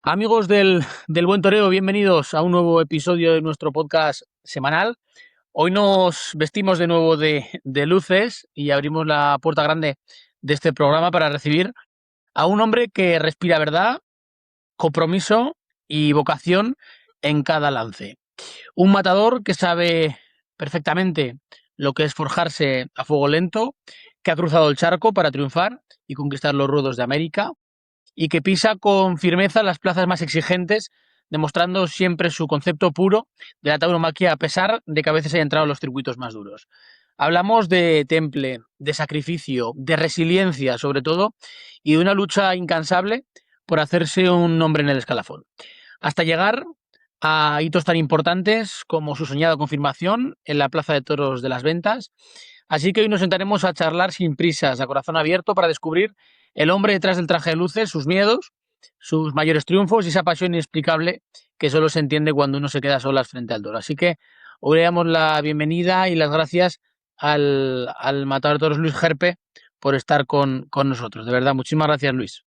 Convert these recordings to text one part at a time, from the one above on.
Amigos del Buen Toreo, bienvenidos a un nuevo episodio de nuestro podcast semanal. Hoy nos vestimos de nuevo de luces y abrimos la puerta grande de este programa para recibir a un hombre que respira verdad, compromiso y vocación en cada lance. Un matador que sabe perfectamente lo que es forjarse a fuego lento, que ha cruzado el charco para triunfar y conquistar los ruedos de América, y que pisa con firmeza las plazas más exigentes, demostrando siempre su concepto puro de la tauromaquia, a pesar de que a veces haya entrado en los circuitos más duros. Hablamos de temple, de sacrificio, de resiliencia, sobre todo, y de una lucha incansable por hacerse un nombre en el escalafón, hasta llegar a hitos tan importantes como su soñada confirmación en la Plaza de Toros de las Ventas. Así que hoy nos sentaremos a charlar sin prisas, a corazón abierto, para descubrir el hombre detrás del traje de luces, sus miedos, sus mayores triunfos y esa pasión inexplicable que solo se entiende cuando uno se queda solas frente al toro. Así que hoy le damos la bienvenida y las gracias al matador de toros Luis Gerpe por estar con nosotros. De verdad, muchísimas gracias, Luis.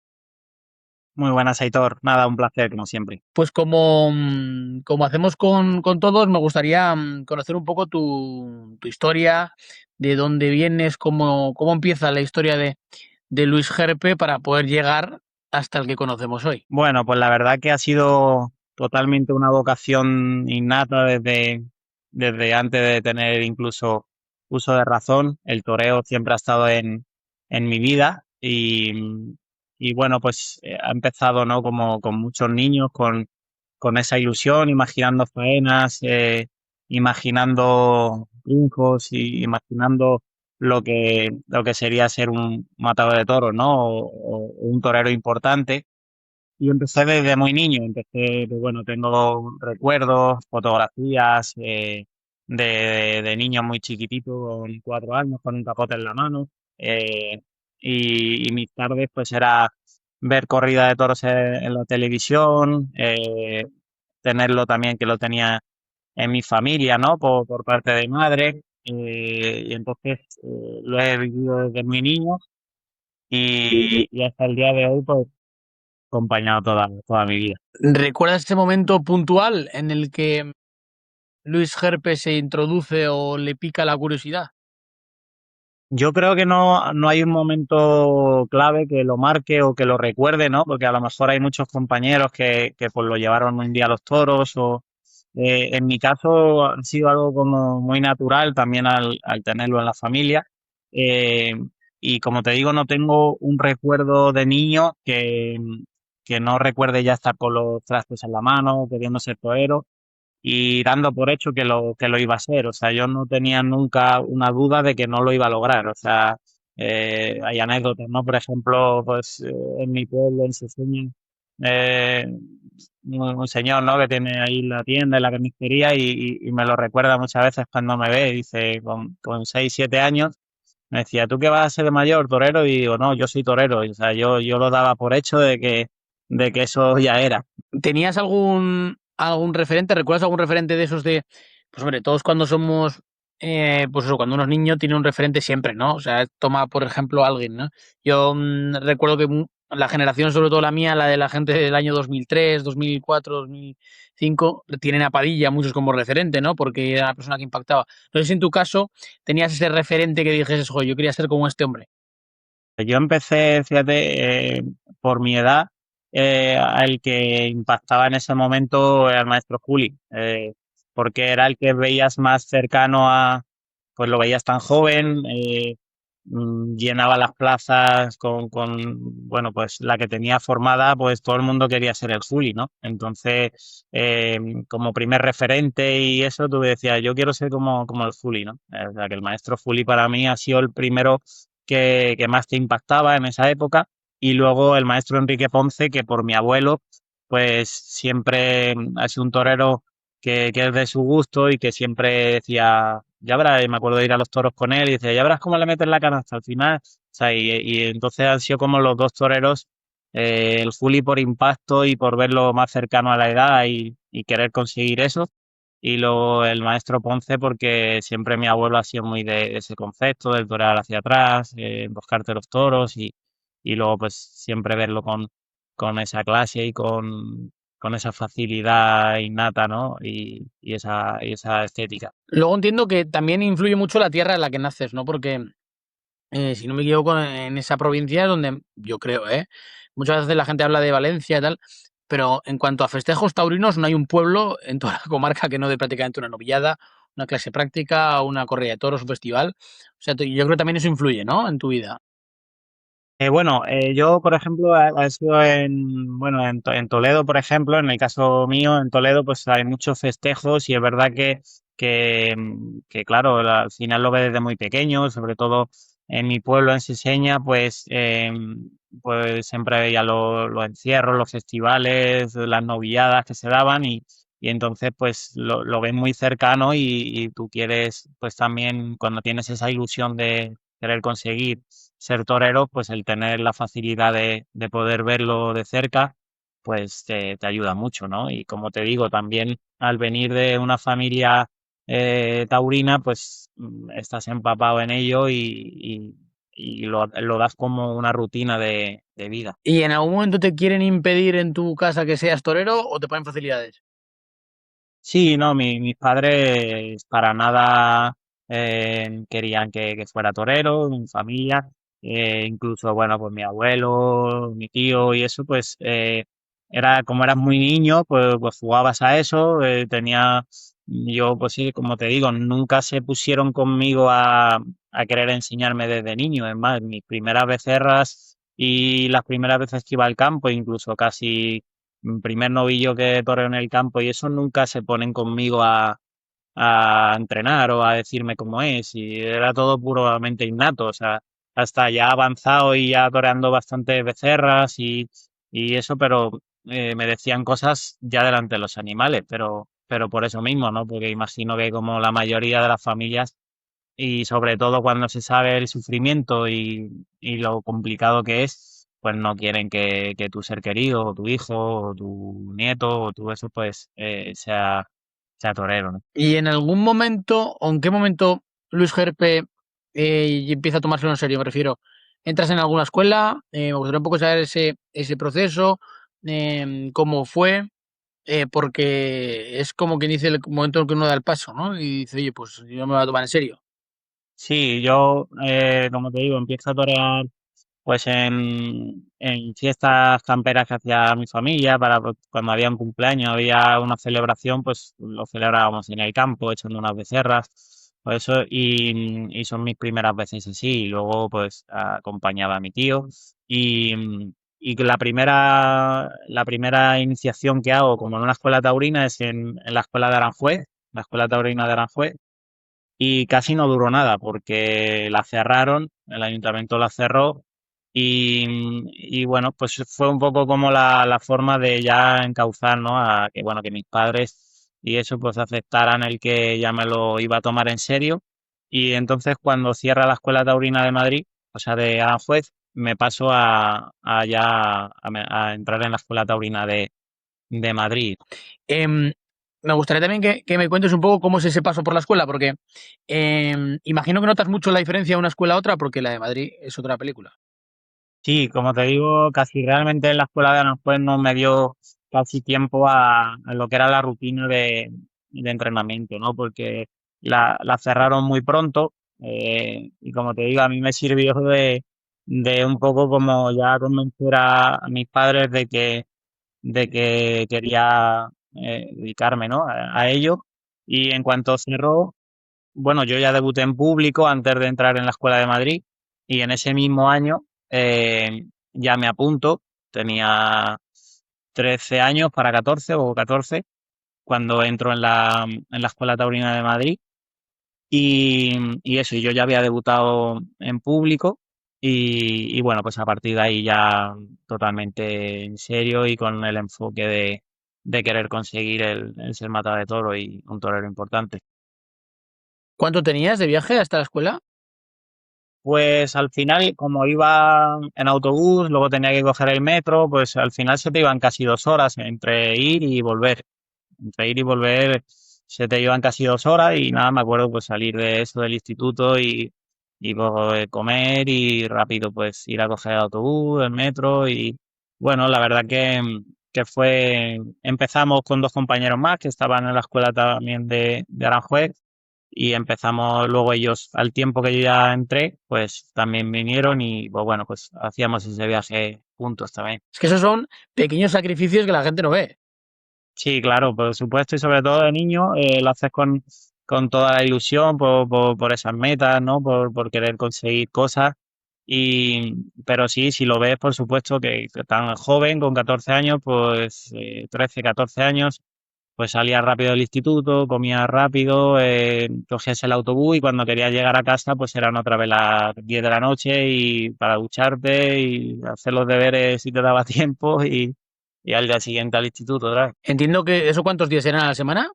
Muy buenas, Aitor. Nada, un placer, como siempre. Pues como hacemos con todos, me gustaría conocer un poco tu historia, de dónde vienes, cómo empieza la historia de Luis Gerpe para poder llegar hasta el que conocemos hoy. Bueno, pues la verdad que ha sido totalmente una vocación innata desde antes de tener incluso uso de razón. El toreo siempre ha estado en mi vida y bueno, pues ha empezado, ¿no? Como con muchos niños, con esa ilusión, imaginando faenas, imaginando triunfos y imaginando lo que sería ser un matador de toros, ¿no? O un torero importante. Y empecé desde muy niño, pues bueno, tengo recuerdos, fotografías de niño muy chiquitito, con 4 años, con un capote en la mano. eh, y mis tardes, pues era ver corrida de toros en la televisión, tenerlo también, que lo tenía en mi familia, ¿no? Por parte de mi madre. Y entonces lo he vivido desde muy niño y hasta el día de hoy, pues acompañado toda mi vida. ¿Recuerdas ese momento puntual en el que Luis Gerpe se introduce o le pica la curiosidad? Yo creo que no hay un momento clave que lo marque o que lo recuerde, ¿no? Porque a lo mejor hay muchos compañeros que pues lo llevaron un día a los toros o en mi caso ha sido algo como muy natural también al tenerlo en la familia. Eh, y como te digo, no tengo un recuerdo de niño que no recuerde ya estar con los trastes en la mano, queriendo ser torero y dando por hecho que lo iba a ser. O sea, yo no tenía nunca una duda de que no lo iba a lograr. O sea, hay anécdotas, ¿no? Por ejemplo, pues en mi pueblo, en Seseña, eh, un señor, ¿no? Que tiene ahí la tienda y la carnicería y me lo recuerda muchas veces cuando me ve. Dice, con 6 7 años, me decía, ¿tú qué vas a ser de mayor, torero? Y digo, no, yo soy torero. O sea, yo lo daba por hecho de que eso ya era. ¿Tenías algún referente? ¿Recuerdas algún referente de esos de, pues hombre, todos cuando somos, pues eso, cuando uno es niño tiene un referente siempre, ¿no? O sea, toma por ejemplo a alguien, ¿no? Yo recuerdo que la generación, sobre todo la mía, la de la gente del año 2003, 2004, 2005, tienen a Padilla muchos como referente, ¿no? Porque era la persona que impactaba. No sé si en tu caso tenías ese referente que dijes, joder, yo quería ser como este hombre. Yo empecé, fíjate, por mi edad, el que impactaba en ese momento era el maestro Juli, porque era el que veías más cercano pues lo veías tan joven, llenaba las plazas bueno, pues la que tenía formada, pues todo el mundo quería ser el Juli, ¿no? Entonces, como primer referente y eso, tú decías, yo quiero ser como el Juli, ¿no? O sea, que el maestro Juli para mí ha sido el primero que más te impactaba en esa época. Y luego el maestro Enrique Ponce, que por mi abuelo, pues siempre ha sido un torero que es de su gusto y que siempre decía, ya verás, y me acuerdo de ir a los toros con él y decía, ya verás cómo le meten la canasta al final. O sea, y entonces han sido como los dos toreros, el Juli por impacto y por verlo más cercano a la edad y querer conseguir eso. Y luego el maestro Ponce, porque siempre mi abuelo ha sido muy de ese concepto, del torear hacia atrás, emboscarte los toros y luego pues siempre verlo con esa clase y con esa facilidad innata, ¿no? Y esa estética. Luego entiendo que también influye mucho la tierra en la que naces, ¿no? Porque, si no me equivoco, en esa provincia es donde yo creo, muchas veces la gente habla de Valencia y tal, pero en cuanto a festejos taurinos, no hay un pueblo en toda la comarca que no dé prácticamente una novillada, una clase práctica, una corrida de toros, un festival. O sea, yo creo que también eso influye, ¿no? En tu vida. Bueno, yo, por ejemplo, he sido bueno, en Toledo, por ejemplo, en el caso mío, en Toledo, pues hay muchos festejos y es verdad que claro, al final lo ve desde muy pequeño, sobre todo en mi pueblo, en Seseña, pues siempre veía los encierros, los festivales, las novilladas que se daban y entonces pues lo ves muy cercano y tú quieres, pues también cuando tienes esa ilusión de querer conseguir ser torero, pues el tener la facilidad de poder verlo de cerca, pues te ayuda mucho, ¿no? Y como te digo, también al venir de una familia taurina, pues estás empapado en ello y lo das como una rutina de vida. ¿Y en algún momento te quieren impedir en tu casa que seas torero o te ponen facilidades? Sí, no, mis padres para nada querían que fuera torero, mi familia, incluso, bueno, pues mi abuelo, mi tío y eso, pues era como eras muy niño, pues jugabas a eso, yo, pues sí, como te digo, nunca se pusieron conmigo a querer enseñarme desde niño, es más, mis primeras becerras y las primeras veces que iba al campo, incluso casi primer novillo que toreo en el campo y eso nunca se ponen conmigo a entrenar o a decirme cómo es y era todo puramente innato, o sea, hasta ya avanzado y ya toreando bastantes becerras y eso, pero me decían cosas ya delante de los animales, pero por eso mismo, ¿no? Porque imagino que como la mayoría de las familias y sobre todo cuando se sabe el sufrimiento y lo complicado que es, pues no quieren que tu ser querido, o tu hijo, o tu nieto, o tu eso, pues sea torero, ¿no? ¿Y en algún momento, o en qué momento Luis Gerpe y empieza a tomárselo en serio? Me refiero, ¿entras en alguna escuela? Me gustaría un poco saber ese proceso, cómo fue, porque es como quien dice el momento en el que uno da el paso, ¿no? Y dice, oye, pues yo me voy a tomar en serio. Sí, yo, como te digo, empiezo a torear pues en fiestas camperas que hacía mi familia, para pues, cuando había un cumpleaños, había una celebración, pues lo celebrábamos en el campo, echando unas becerras, pues eso, y son mis primeras veces así, y luego pues acompañaba a mi tío, y que la primera iniciación que hago, como en una escuela taurina, es en la escuela de Aranjuez, la escuela taurina de Aranjuez, y casi no duró nada porque la cerraron, el ayuntamiento la cerró y bueno, pues fue un poco como la forma de ya encauzar, ¿no? A que bueno, que mis padres y eso pues aceptaran el que ya me lo iba a tomar en serio y entonces cuando cierra la Escuela Taurina de Madrid, o sea, de Aranjuez, me paso a entrar en la Escuela Taurina de Madrid. Em, Me gustaría también que me cuentes un poco cómo es ese paso por la escuela, porque imagino que notas mucho la diferencia de una escuela a otra, porque la de Madrid es otra película. Sí, como te digo, casi realmente en la escuela de Aranjuez no me dio casi tiempo a lo que era la rutina de entrenamiento, ¿no? Porque la cerraron muy pronto y como te digo, a mí me sirvió de un poco como ya convencer a mis padres de que quería dedicarme, ¿no? A ello. Y en cuanto cerró, bueno, yo ya debuté en público antes de entrar en la Escuela de Madrid y en ese mismo año ya me apunto, tenía 13 años para 14 o 14 cuando entro en la Escuela Taurina de Madrid y eso, y yo ya había debutado en público y bueno, pues a partir de ahí ya totalmente en serio y con el enfoque de querer conseguir el ser matador de toro y un torero importante. ¿Cuánto tenías de viaje hasta la escuela? Pues al final, como iba en autobús, luego tenía que coger el metro, pues al final se te iban casi 2 horas entre ir y volver. Entre ir y volver se te iban casi 2 horas y nada, me acuerdo pues salir de eso del instituto y luego comer y rápido pues ir a coger el autobús, el metro Bueno, la verdad empezamos con dos compañeros más que estaban en la escuela también de Aranjuez y empezamos luego ellos, al tiempo que yo ya entré, pues también vinieron y pues bueno, pues hacíamos ese viaje juntos también. Es que esos son pequeños sacrificios que la gente no ve. Sí, claro, por supuesto, y sobre todo de niño, lo haces con toda la ilusión por esas metas, ¿no? Por querer conseguir cosas. Y, pero sí, si lo ves, por supuesto, que tan joven, con 14 años, pues 13, 14 años, pues salías rápido del instituto, comías rápido, cogías el autobús y cuando querías llegar a casa, pues eran otra vez las 10 de la noche y para ducharte y hacer los deberes si te daba tiempo y al día siguiente al instituto otra vez. Entiendo que eso cuántos días eran a la semana.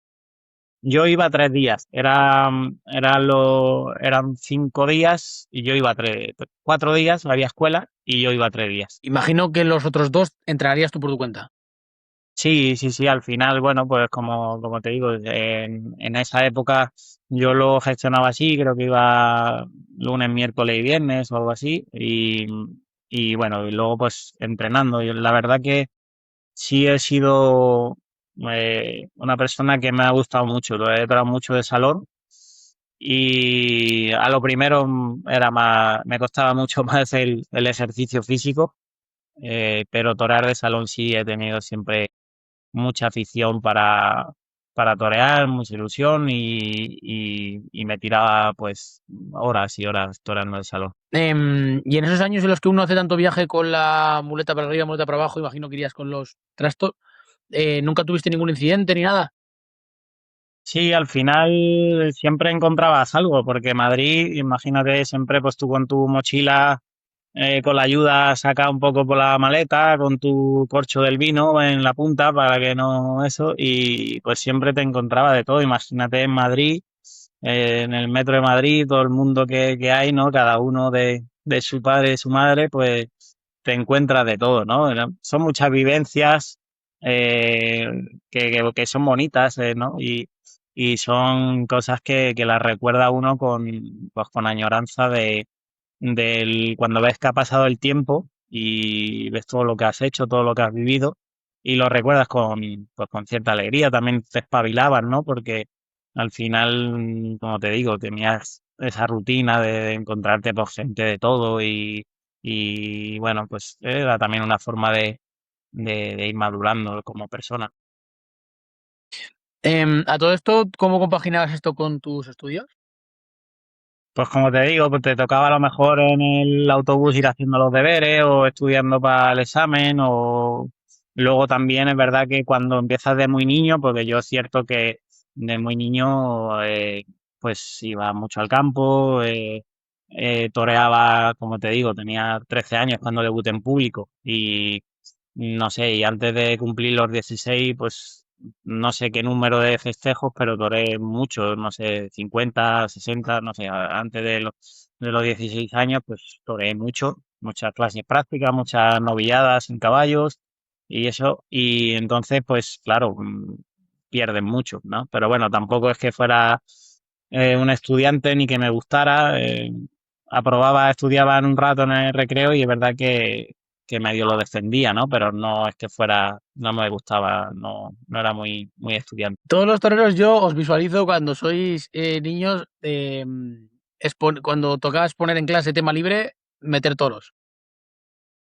Yo iba 3 días, eran 5 días y yo iba 4 días, había escuela y yo iba 3 días. Imagino que los otros dos entrarías tú por tu cuenta. Sí, sí, sí, al final, bueno, pues como te digo, en esa época yo lo gestionaba así, creo que iba lunes, miércoles y viernes o algo así, y bueno, y luego pues entrenando. Y la verdad que sí he sido una persona que me ha gustado mucho, lo he tratado mucho de salón y a lo primero me costaba mucho más el ejercicio físico, pero torear de salón sí he tenido siempre mucha afición para torear, mucha ilusión y me tiraba pues horas y horas toreando el salón. Y en esos años en los que uno hace tanto viaje con la muleta para arriba, muleta para abajo, imagino que irías con los trastos. ¿Nunca tuviste ningún incidente ni nada? Sí, al final siempre encontrabas algo, porque Madrid, imagínate, siempre pues tú con tu mochila, con la ayuda saca un poco por la maleta, con tu corcho del vino en la punta para que no eso, y pues siempre te encontraba de todo. Imagínate en Madrid, en el metro de Madrid, todo el mundo que hay, ¿no? Cada uno de su padre y su madre, pues te encuentras de todo, ¿no? Son muchas vivencias eh, que son bonitas, ¿no? Y son cosas que las recuerda uno pues, con añoranza cuando ves que ha pasado el tiempo y ves todo lo que has hecho, todo lo que has vivido y lo recuerdas pues, con cierta alegría. También te espabilabas, ¿no? Porque al final, como te digo, tenías esa rutina de encontrarte por gente de todo y bueno, pues era también una forma de ir madurando como persona. A todo esto, ¿cómo compaginabas esto con tus estudios? Pues como te digo, pues te tocaba a lo mejor en el autobús ir haciendo los deberes o estudiando para el examen o luego también es verdad que cuando empiezas de muy niño, porque yo es cierto que de muy niño pues iba mucho al campo, toreaba, como te digo, tenía 13 años cuando debuté en público y no sé, y antes de cumplir los 16 pues no sé qué número de festejos, pero toreé mucho, no sé, 50 60 no sé, antes de los 16 años, pues toreé mucho, muchas clases prácticas, muchas novilladas en caballos y eso, y entonces, pues claro, pierden mucho, ¿no? Pero bueno, tampoco es que fuera un estudiante ni que me gustara, aprobaba, estudiaba en un rato en el recreo y es verdad que medio lo defendía, ¿no? Pero no es que fuera, no me gustaba, no era muy estudiante. Todos los toreros yo os visualizo cuando sois niños, cuando tocabas poner en clase tema libre, meter toros.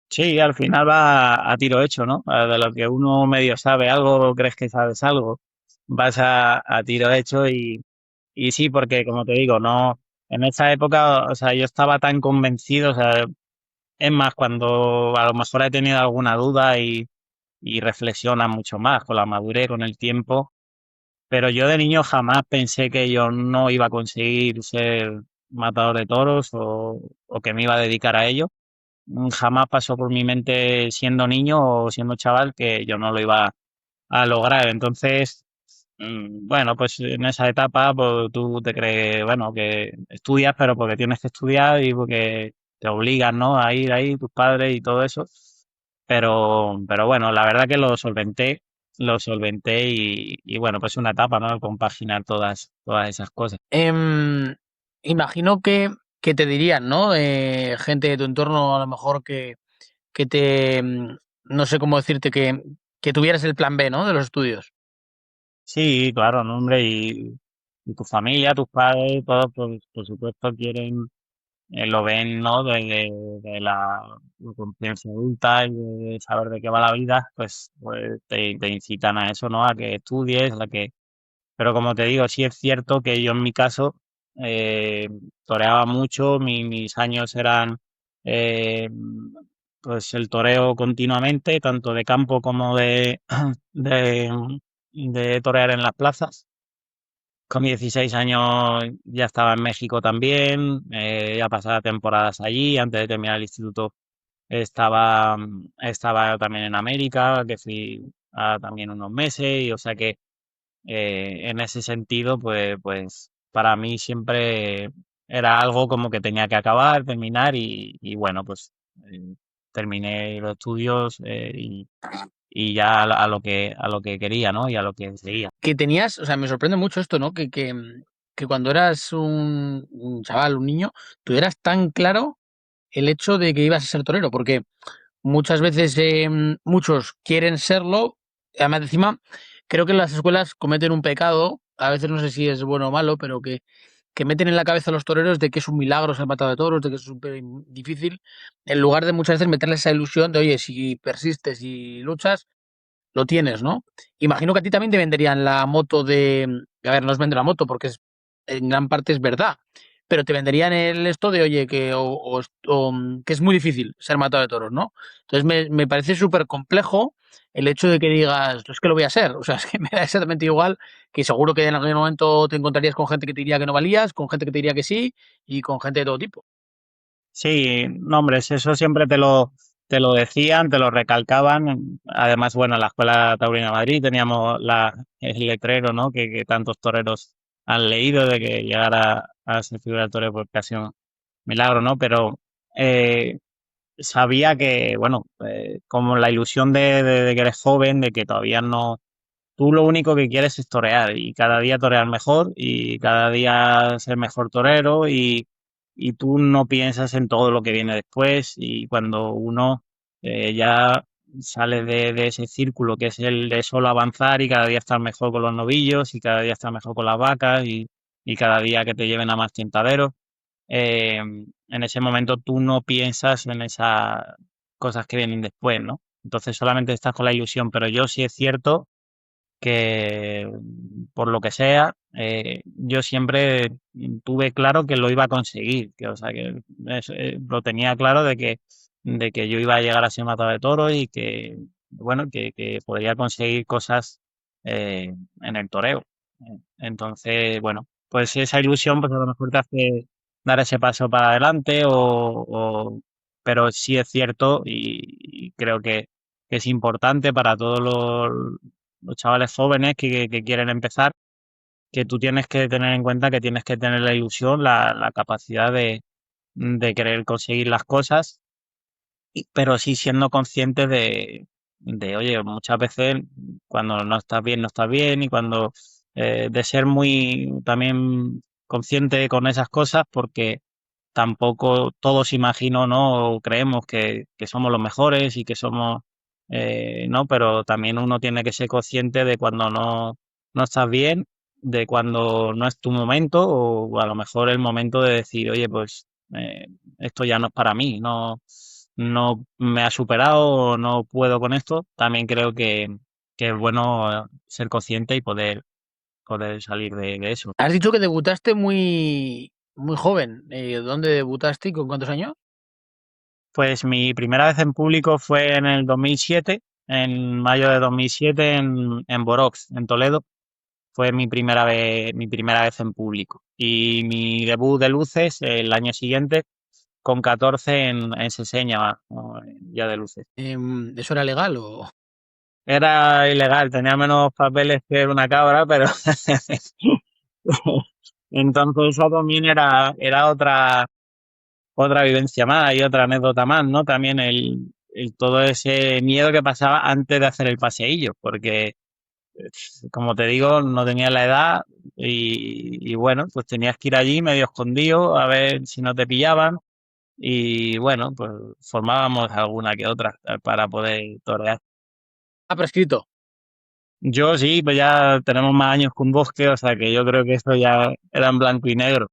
Sí, al final va a tiro hecho, ¿no? De lo que uno medio sabe algo, crees que sabes algo, vas a tiro hecho y sí, porque como te digo, no, en esa época, o sea, yo estaba tan convencido, o sea, es más, cuando a lo mejor he tenido alguna duda y reflexiona mucho más con la madurez, con el tiempo, pero yo de niño jamás pensé que yo no iba a conseguir ser matador de toros o que me iba a dedicar a ello. Jamás pasó por mi mente siendo niño o siendo chaval que yo no lo iba a lograr. Entonces, bueno, pues en esa etapa pues, tú te crees, bueno, que estudias, pero porque tienes que estudiar y porque te obligan, ¿no? A ir ahí, tus padres y todo eso. Pero bueno, la verdad que lo solventé y bueno, pues una etapa, ¿no? Compaginar todas esas cosas. Em, Imagino que te dirían, ¿no? Gente de tu entorno, a lo mejor que te no sé cómo decirte que tuvieras el plan B, ¿no? De los estudios. Sí, claro, no, hombre, y tu familia, tus padres, todos, por supuesto, quieren, lo ven, ¿no? De la conciencia adulta y de saber de qué va la vida, pues te incitan a eso, ¿no? A que estudies, pero como te digo, sí es cierto que yo en mi caso eh, toreaba mucho, mis años eran eh, pues el toreo continuamente, tanto de campo como de, de torear en las plazas. Con 16 años ya estaba en México también, ya pasaba temporadas allí, antes de terminar el instituto estaba también en América, que fui también unos meses, y o sea que en ese sentido, pues para mí siempre era algo como que tenía que acabar, terminar y bueno, pues eh, terminé los estudios y ya a lo que quería, ¿no? Y a lo que seguía. Que tenías, o sea, me sorprende mucho esto, ¿no? Que cuando eras un chaval, un niño, tuvieras tan claro el hecho de que ibas a ser torero, porque muchas veces muchos quieren serlo, además encima creo que las escuelas cometen un pecado, a veces no sé si es bueno o malo, pero que meten en la cabeza a los toreros de que es un milagro ser matado de toros, de que es súper difícil, en lugar de muchas veces meterles esa ilusión de, oye, si persistes y luchas, lo tienes, ¿no? Imagino que a ti también te venderían la moto a ver, no es vender la moto porque en gran parte es verdad, pero te venderían el esto de, oye, que es muy difícil ser matado de toros, ¿no? Entonces me parece súper complejo el hecho de que digas, es que lo voy a hacer, o sea, es que me da exactamente igual, que seguro que en algún momento te encontrarías con gente que te diría que no valías, con gente que te diría que sí y con gente de todo tipo. Sí, no, hombre, eso siempre te lo decían, te lo recalcaban. Además, bueno, en la Escuela Taurina de Madrid teníamos el letrero, ¿no? Que tantos toreros han leído de que llegar a ser figura del torero por casi un milagro, ¿no? Pero eh, sabía que, bueno, como la ilusión de que eres joven, de que todavía no, tú lo único que quieres es torear y cada día torear mejor y cada día ser mejor torero y tú no piensas en todo lo que viene después y cuando uno ya sale de ese círculo que es el de solo avanzar y cada día estar mejor con los novillos y cada día estar mejor con las vacas y cada día que te lleven a más tientaderos, en ese momento tú no piensas en esas cosas que vienen después, ¿no? Entonces solamente estás con la ilusión, pero yo sí es cierto que por lo que sea, yo siempre tuve claro que lo iba a conseguir, que o sea que lo tenía claro de que yo iba a llegar a ser matador de toros y que bueno, que podría conseguir cosas en el toreo. Entonces, bueno, pues esa ilusión pues a lo mejor te hace dar ese paso para adelante pero sí es cierto y creo que es importante para todos los chavales jóvenes que quieren empezar, que tú tienes que tener en cuenta que tienes que tener la ilusión, la capacidad de querer conseguir las cosas, pero sí siendo consciente oye, muchas veces cuando no estás bien, no estás bien, y cuando de ser muy también consciente con esas cosas, porque tampoco todos imagino, ¿no? O creemos que somos los mejores y que somos, ¿no? Pero también uno tiene que ser consciente de cuando no estás bien, de cuando no es tu momento, o a lo mejor el momento de decir, oye, pues esto ya no es para mí, no me ha superado o no puedo con esto. También creo que es bueno ser consciente y poder salir de eso. Has dicho que debutaste muy joven. ¿Dónde debutaste y con cuántos años? Pues mi primera vez en público fue en el 2007, en mayo de 2007 en Borox, en Toledo. Fue mi primera vez en público. Y mi debut de luces el año siguiente, con 14 en Seseña, ¿no? Ya de luces. ¿Eso era legal o...? Era ilegal, tenía menos papeles que una cabra, pero entonces eso también era otra vivencia más y otra anécdota más, ¿no? También todo ese miedo que pasaba antes de hacer el paseillo, porque, como te digo, no tenía la edad y bueno, pues tenías que ir allí medio escondido a ver si no te pillaban y bueno, pues formábamos alguna que otra para poder torear. Ha prescrito. Yo sí, pues ya tenemos más años que un bosque, o sea que yo creo que esto ya era en blanco y negro.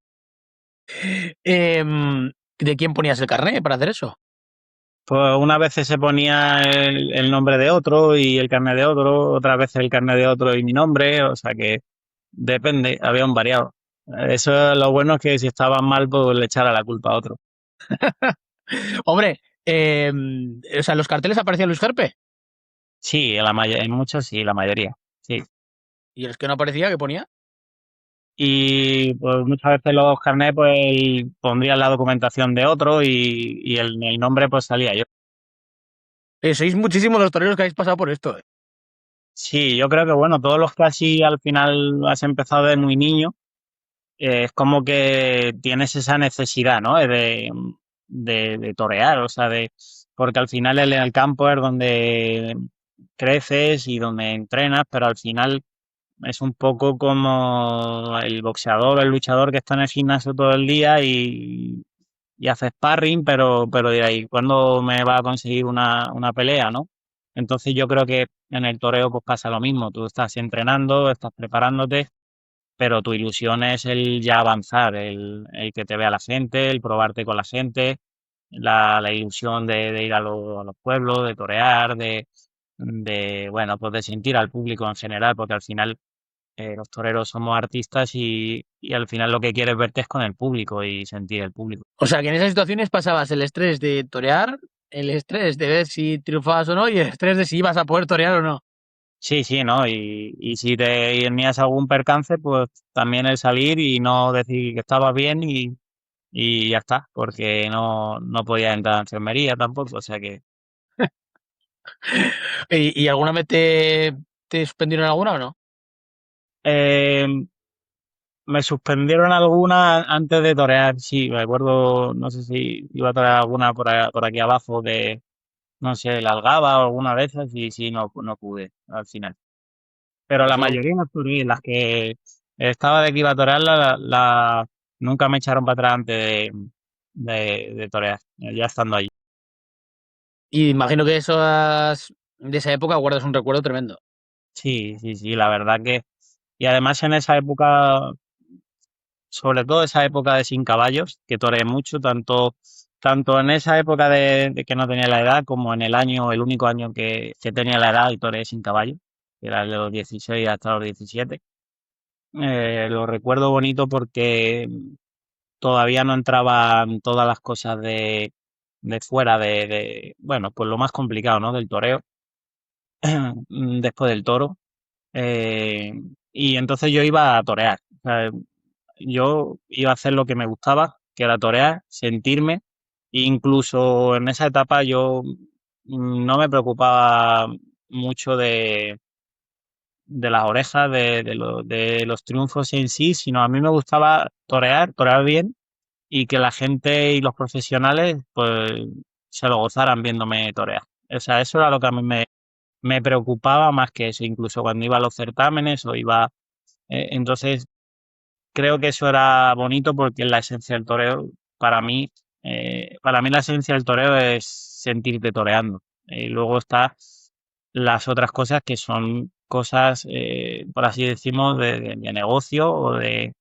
¿De quién ponías el carné para hacer eso? Pues unas veces se ponía el nombre de otro y el carnet de otro, otras veces el carnet de otro y mi nombre, o sea que depende, había un variado. Eso es lo bueno, es que si estaban mal, pues le echara la culpa a otro. Hombre, o sea, ¿en los carteles aparecía Luis Gerpe? Sí, en muchos sí, la mayoría, sí. ¿Y el que no aparecía, qué ponía? Y pues muchas veces los carnets pues pondrían la documentación de otro y el nombre pues salía yo. Sois muchísimos los toreros que habéis pasado por esto. Sí, yo creo que bueno, todos los que así al final has empezado de muy niño, es como que tienes esa necesidad, ¿no? De torear, o sea, porque al final en el campo es donde creces y donde entrenas, pero al final es un poco como el boxeador o el luchador que está en el gimnasio todo el día y hace sparring, pero de ahí, ¿cuándo me va a conseguir una pelea, no? Entonces yo creo que en el toreo pues pasa lo mismo, tú estás entrenando, estás preparándote, pero tu ilusión es el ya avanzar, el que te vea la gente, el probarte con la gente, la ilusión de ir a los pueblos, de torear, bueno, pues de sentir al público en general, porque al final los toreros somos artistas y al final lo que quieres verte es con el público y sentir el público. O sea, que en esas situaciones pasabas el estrés de torear, el estrés de ver si triunfabas o no y el estrés de si ibas a poder torear o no. Sí, sí, ¿no? Y si tenías algún percance, pues también el salir y no decir que estabas bien y ya está, porque no podía entrar a enfermería tampoco, o sea que ¿Y alguna vez te suspendieron alguna o no? eh, me suspendieron alguna antes de torear, sí, me acuerdo, no sé si iba a torear alguna por aquí abajo de, no sé, la Algaba o alguna de esas y sí, no pude al final. Pero la Eso. mayoría no pude, las que estaba de que iba a torearla, nunca me echaron para atrás antes de torear, ya estando allí. Y imagino que esas de esa época guardas un recuerdo tremendo. Sí, sí, sí, la verdad que, y además en esa época, sobre todo esa época de sin caballos, que toreé mucho, tanto en esa época de que no tenía la edad, como en el único año que tenía la edad y toreé sin caballo, que era de los 16 hasta los 17. Lo recuerdo bonito porque todavía no entraban todas las cosas de fuera bueno, pues lo más complicado, ¿no? Del toreo, después del toro. eh, y entonces yo iba a torear. O sea, yo iba a hacer lo que me gustaba, que era torear, sentirme. E incluso en esa etapa yo no me preocupaba mucho de las orejas, de los triunfos en sí, sino a mí me gustaba torear bien y que la gente y los profesionales pues se lo gozaran viéndome torear. O sea, eso era lo que a mí me preocupaba más que eso, incluso cuando iba a los certámenes o iba... entonces, creo que eso era bonito porque la esencia del toreo, para mí la esencia del toreo es sentirte toreando. Y luego está las otras cosas que son cosas, por así decimos, de negocio o de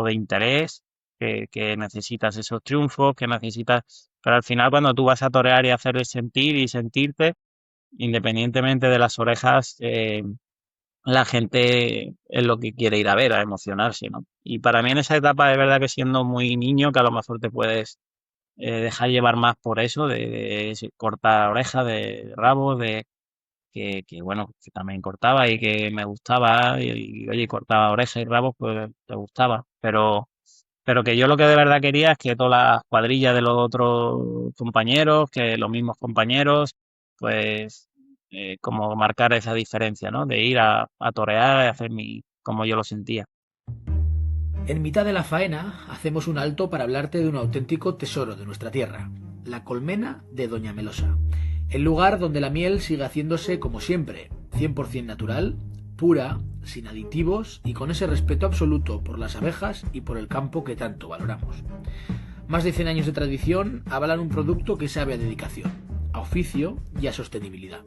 interés, que necesitas esos triunfos, que necesitas... Pero al final cuando tú vas a torear y hacer sentir y sentirte, independientemente de las orejas, la gente es lo que quiere ir a ver, a emocionarse, ¿no? Y para mí en esa etapa de verdad que siendo muy niño, que a lo mejor te puedes dejar llevar más por eso, de cortar orejas, de rabos, bueno, que también cortaba y que me gustaba, oye, cortaba orejas y rabos, pues te gustaba, pero que yo lo que de verdad quería es que todas las cuadrillas de los otros compañeros, que los mismos compañeros, pues como marcar esa diferencia, ¿no? De ir a torear, a hacer como yo lo sentía. En mitad de la faena hacemos un alto para hablarte de un auténtico tesoro de nuestra tierra, la colmena de Doña Melosa, el lugar donde la miel sigue haciéndose como siempre, 100% natural, pura, sin aditivos y con ese respeto absoluto por las abejas y por el campo que tanto valoramos. Más de 100 años de tradición avalan un producto que sabe a dedicación, a oficio y a sostenibilidad.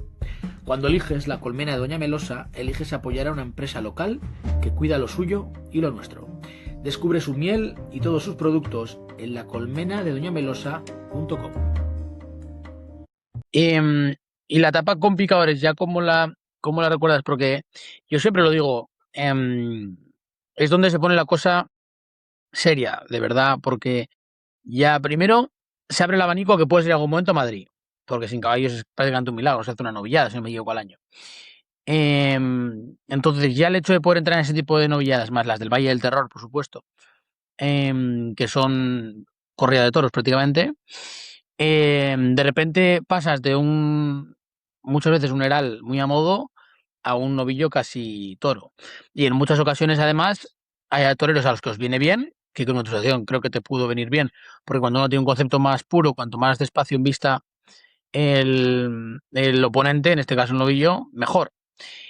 Cuando eliges la colmena de Doña Melosa, eliges apoyar a una empresa local que cuida lo suyo y lo nuestro. Descubre su miel y todos sus productos en lacolmenadedoñamelosa.com. Y la etapa con picadores, ya cómo la recuerdas, porque yo siempre lo digo, es donde se pone la cosa seria, de verdad, porque ya primero se abre el abanico que puedes ir en algún momento a Madrid, porque sin caballos es prácticamente un milagro, se hace una novillada, si no me equivoco, al año. Entonces ya el hecho de poder entrar en ese tipo de novilladas, más las del Valle del Terror, por supuesto, que son corrida de toros prácticamente, de repente pasas de muchas veces un heral muy a modo a un novillo casi toro. Y en muchas ocasiones, además, hay toreros a los que os viene bien, que con nuestra situación creo que te pudo venir bien, porque cuando uno tiene un concepto más puro, cuanto más despacio en vista el oponente, en este caso el novillo, mejor.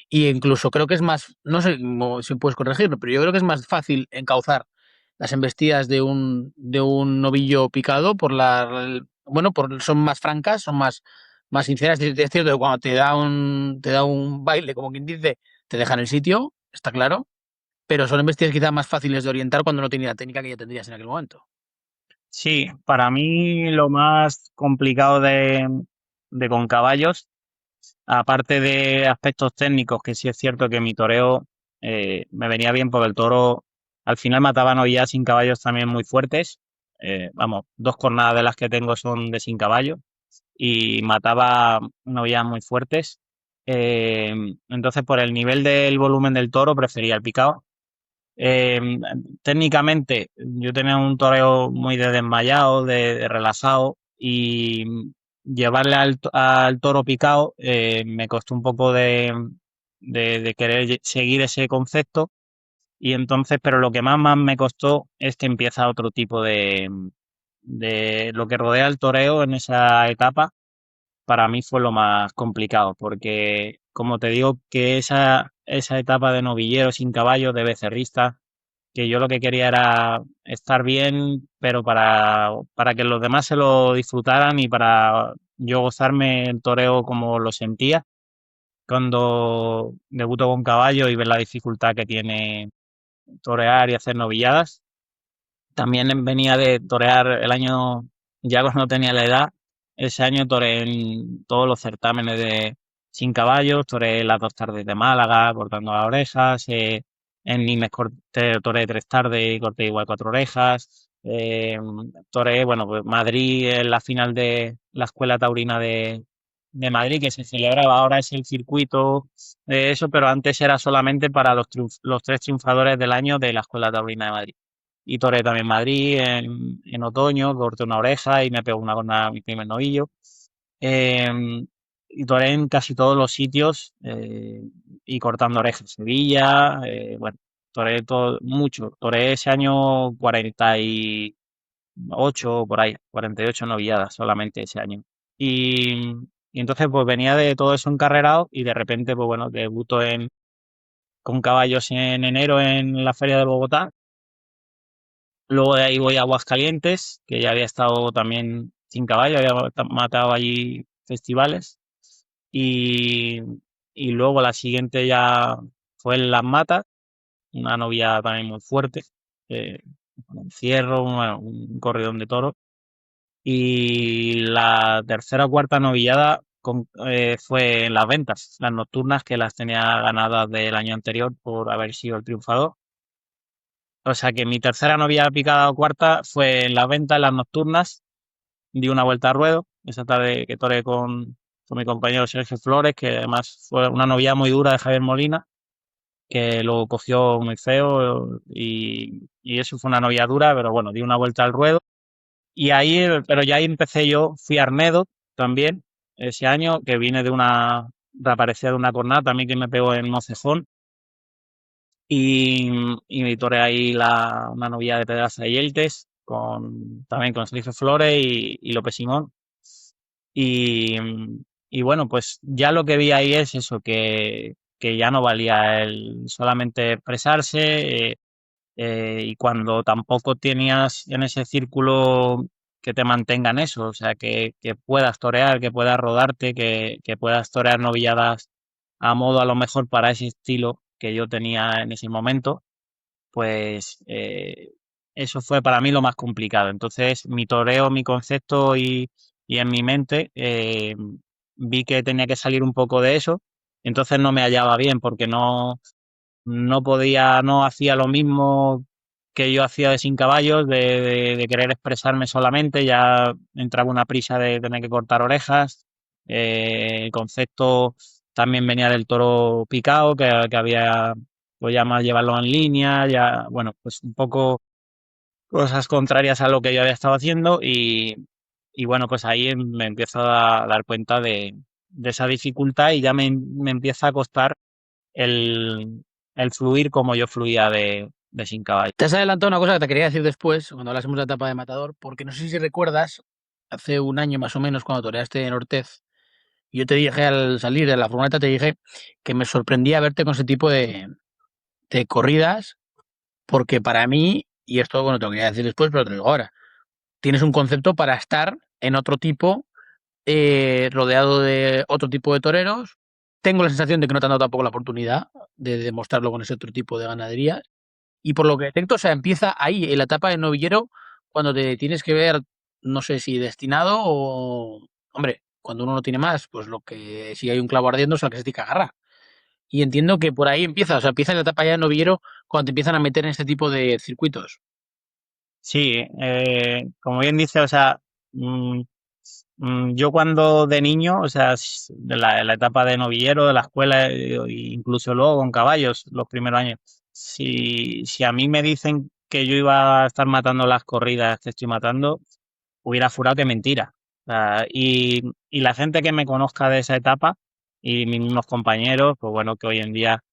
Y incluso creo que es más, no sé si puedes corregirlo, pero yo creo que es más fácil encauzar las embestidas de un novillo picado son más francas, son más sinceras. Es cierto que cuando te da un baile, como quien dice, te deja en el sitio, está claro, pero son embestidas quizás más fáciles de orientar cuando no tenía la técnica que ya tendrías en aquel momento. Sí, para mí lo más complicado de con caballos, aparte de aspectos técnicos, que sí es cierto que mi toreo me venía bien porque el toro al final mataba novillas sin caballos también muy fuertes. Vamos, 2 cornadas de las que tengo son de sin caballo y mataba novillas muy fuertes. Eh, entonces, por el nivel del volumen del toro, prefería el picado. Eh, Técnicamente, yo tenía un toreo muy de desmayado, de relajado, y llevarle al toro picado me costó un poco de querer seguir ese concepto. Y entonces, pero lo que más me costó es que empieza otro tipo de lo que rodea el toreo en esa etapa. Para mí fue lo más complicado, porque como te digo, que esa etapa de novillero sin caballo, de becerrista, que yo lo que quería era estar bien, pero para que los demás se lo disfrutaran y para yo gozarme el toreo como lo sentía cuando debuto con caballo y ver la dificultad que tiene torear y hacer novilladas. También venía de torear el año, ya cuando tenía la edad, ese año toreé en todos los certámenes de sin caballos, toreé las 2 tardes de Málaga, cortando las orejas, en Nimes toreé 3 tardes y corté igual 4 orejas, toreé, bueno, pues Madrid en la final de la Escuela Taurina de Madrid, que se celebraba ahora, es el circuito de eso, pero antes era solamente para los 3 triunfadores del año de la Escuela Taurina de Madrid. Y toreé también Madrid en otoño, corté una oreja y me pegó una cornada a mi primer novillo. Y toreé en casi todos los sitios y cortando orejas. Sevilla, bueno, toreé todo, mucho. Toreé ese año 48, por ahí, 48 novilladas solamente ese año. Y, y entonces pues venía de todo eso encarrerado y de repente pues bueno, debuto con caballos en enero en la Feria de Bogotá. Luego de ahí voy a Aguascalientes, que ya había estado también sin caballo, había matado allí festivales. Y, y luego la siguiente ya fue en Las Matas, una novia también muy fuerte, con encierro, un corridón de toros. Y la tercera o cuarta novillada fue en Las Ventas, las nocturnas, que las tenía ganadas del año anterior por haber sido el triunfador. O sea que mi tercera novia picada o cuarta fue en Las Ventas, en las nocturnas. Di una vuelta a ruedo, esa tarde que toreé con mi compañero Sergio Flores, que además fue una novia muy dura de Javier Molina, que lo cogió muy feo y eso fue una novia dura, pero bueno, di una vuelta al ruedo. Y ahí, pero ya ahí empecé yo, fui a Arnedo también, ese año, que vine reaparecía de una cornada también que me pegó en Mocejón. Y me toreé ahí una novia de Pedraza y Yeltes, también con Sergio Flores y López Simón. Y, y bueno, pues ya lo que vi ahí es eso, que ya no valía el solamente expresarse, y cuando tampoco tenías en ese círculo que te mantengan eso, o sea, que puedas torear, que puedas rodarte, que puedas torear novilladas a modo a lo mejor para ese estilo que yo tenía en ese momento, pues eso fue para mí lo más complicado. Entonces, mi toreo, mi concepto y en mi mente vi que tenía que salir un poco de eso, entonces no me hallaba bien porque no podía, no hacía lo mismo que yo hacía de Sin Caballos, de querer expresarme solamente, ya entraba una prisa de tener que cortar orejas. El concepto también venía del toro picado, que había, pues ya más llevarlo en línea, ya, bueno, pues un poco cosas contrarias a lo que yo había estado haciendo y bueno, pues ahí me empiezo a dar cuenta de esa dificultad y ya me empieza a costar el fluir como yo fluía de Sin Caballo. Te has adelantado una cosa que te quería decir después, cuando hablásemos de la etapa de Matador, porque no sé si recuerdas, hace un año más o menos, cuando toreaste en Ortez, yo te dije al salir de la furgoneta, te dije que me sorprendía verte con ese tipo de corridas, porque para mí, y esto bueno, te lo quería decir después, pero te lo digo ahora, tienes un concepto para estar en otro tipo, rodeado de otro tipo de toreros. Tengo la sensación de que no te han dado tampoco la oportunidad de demostrarlo con ese otro tipo de ganaderías. Y por lo que detecto, o sea, empieza ahí, en la etapa de novillero, cuando te tienes que ver, no sé si destinado o... Hombre, cuando uno no tiene más, pues lo que si hay un clavo ardiendo es al que se tiene que agarrar. Y entiendo que por ahí empieza, o sea, empieza en la etapa ya de novillero cuando te empiezan a meter en este tipo de circuitos. Sí, como bien dice, o sea, yo cuando de niño, o sea, de la etapa de novillero, de la escuela, incluso luego con caballos, los primeros años, si a mí me dicen que yo iba a estar matando las corridas que estoy matando, hubiera jurado que mentira. O sea, y la gente que me conozca de esa etapa y mis mismos compañeros, pues bueno, que hoy en día,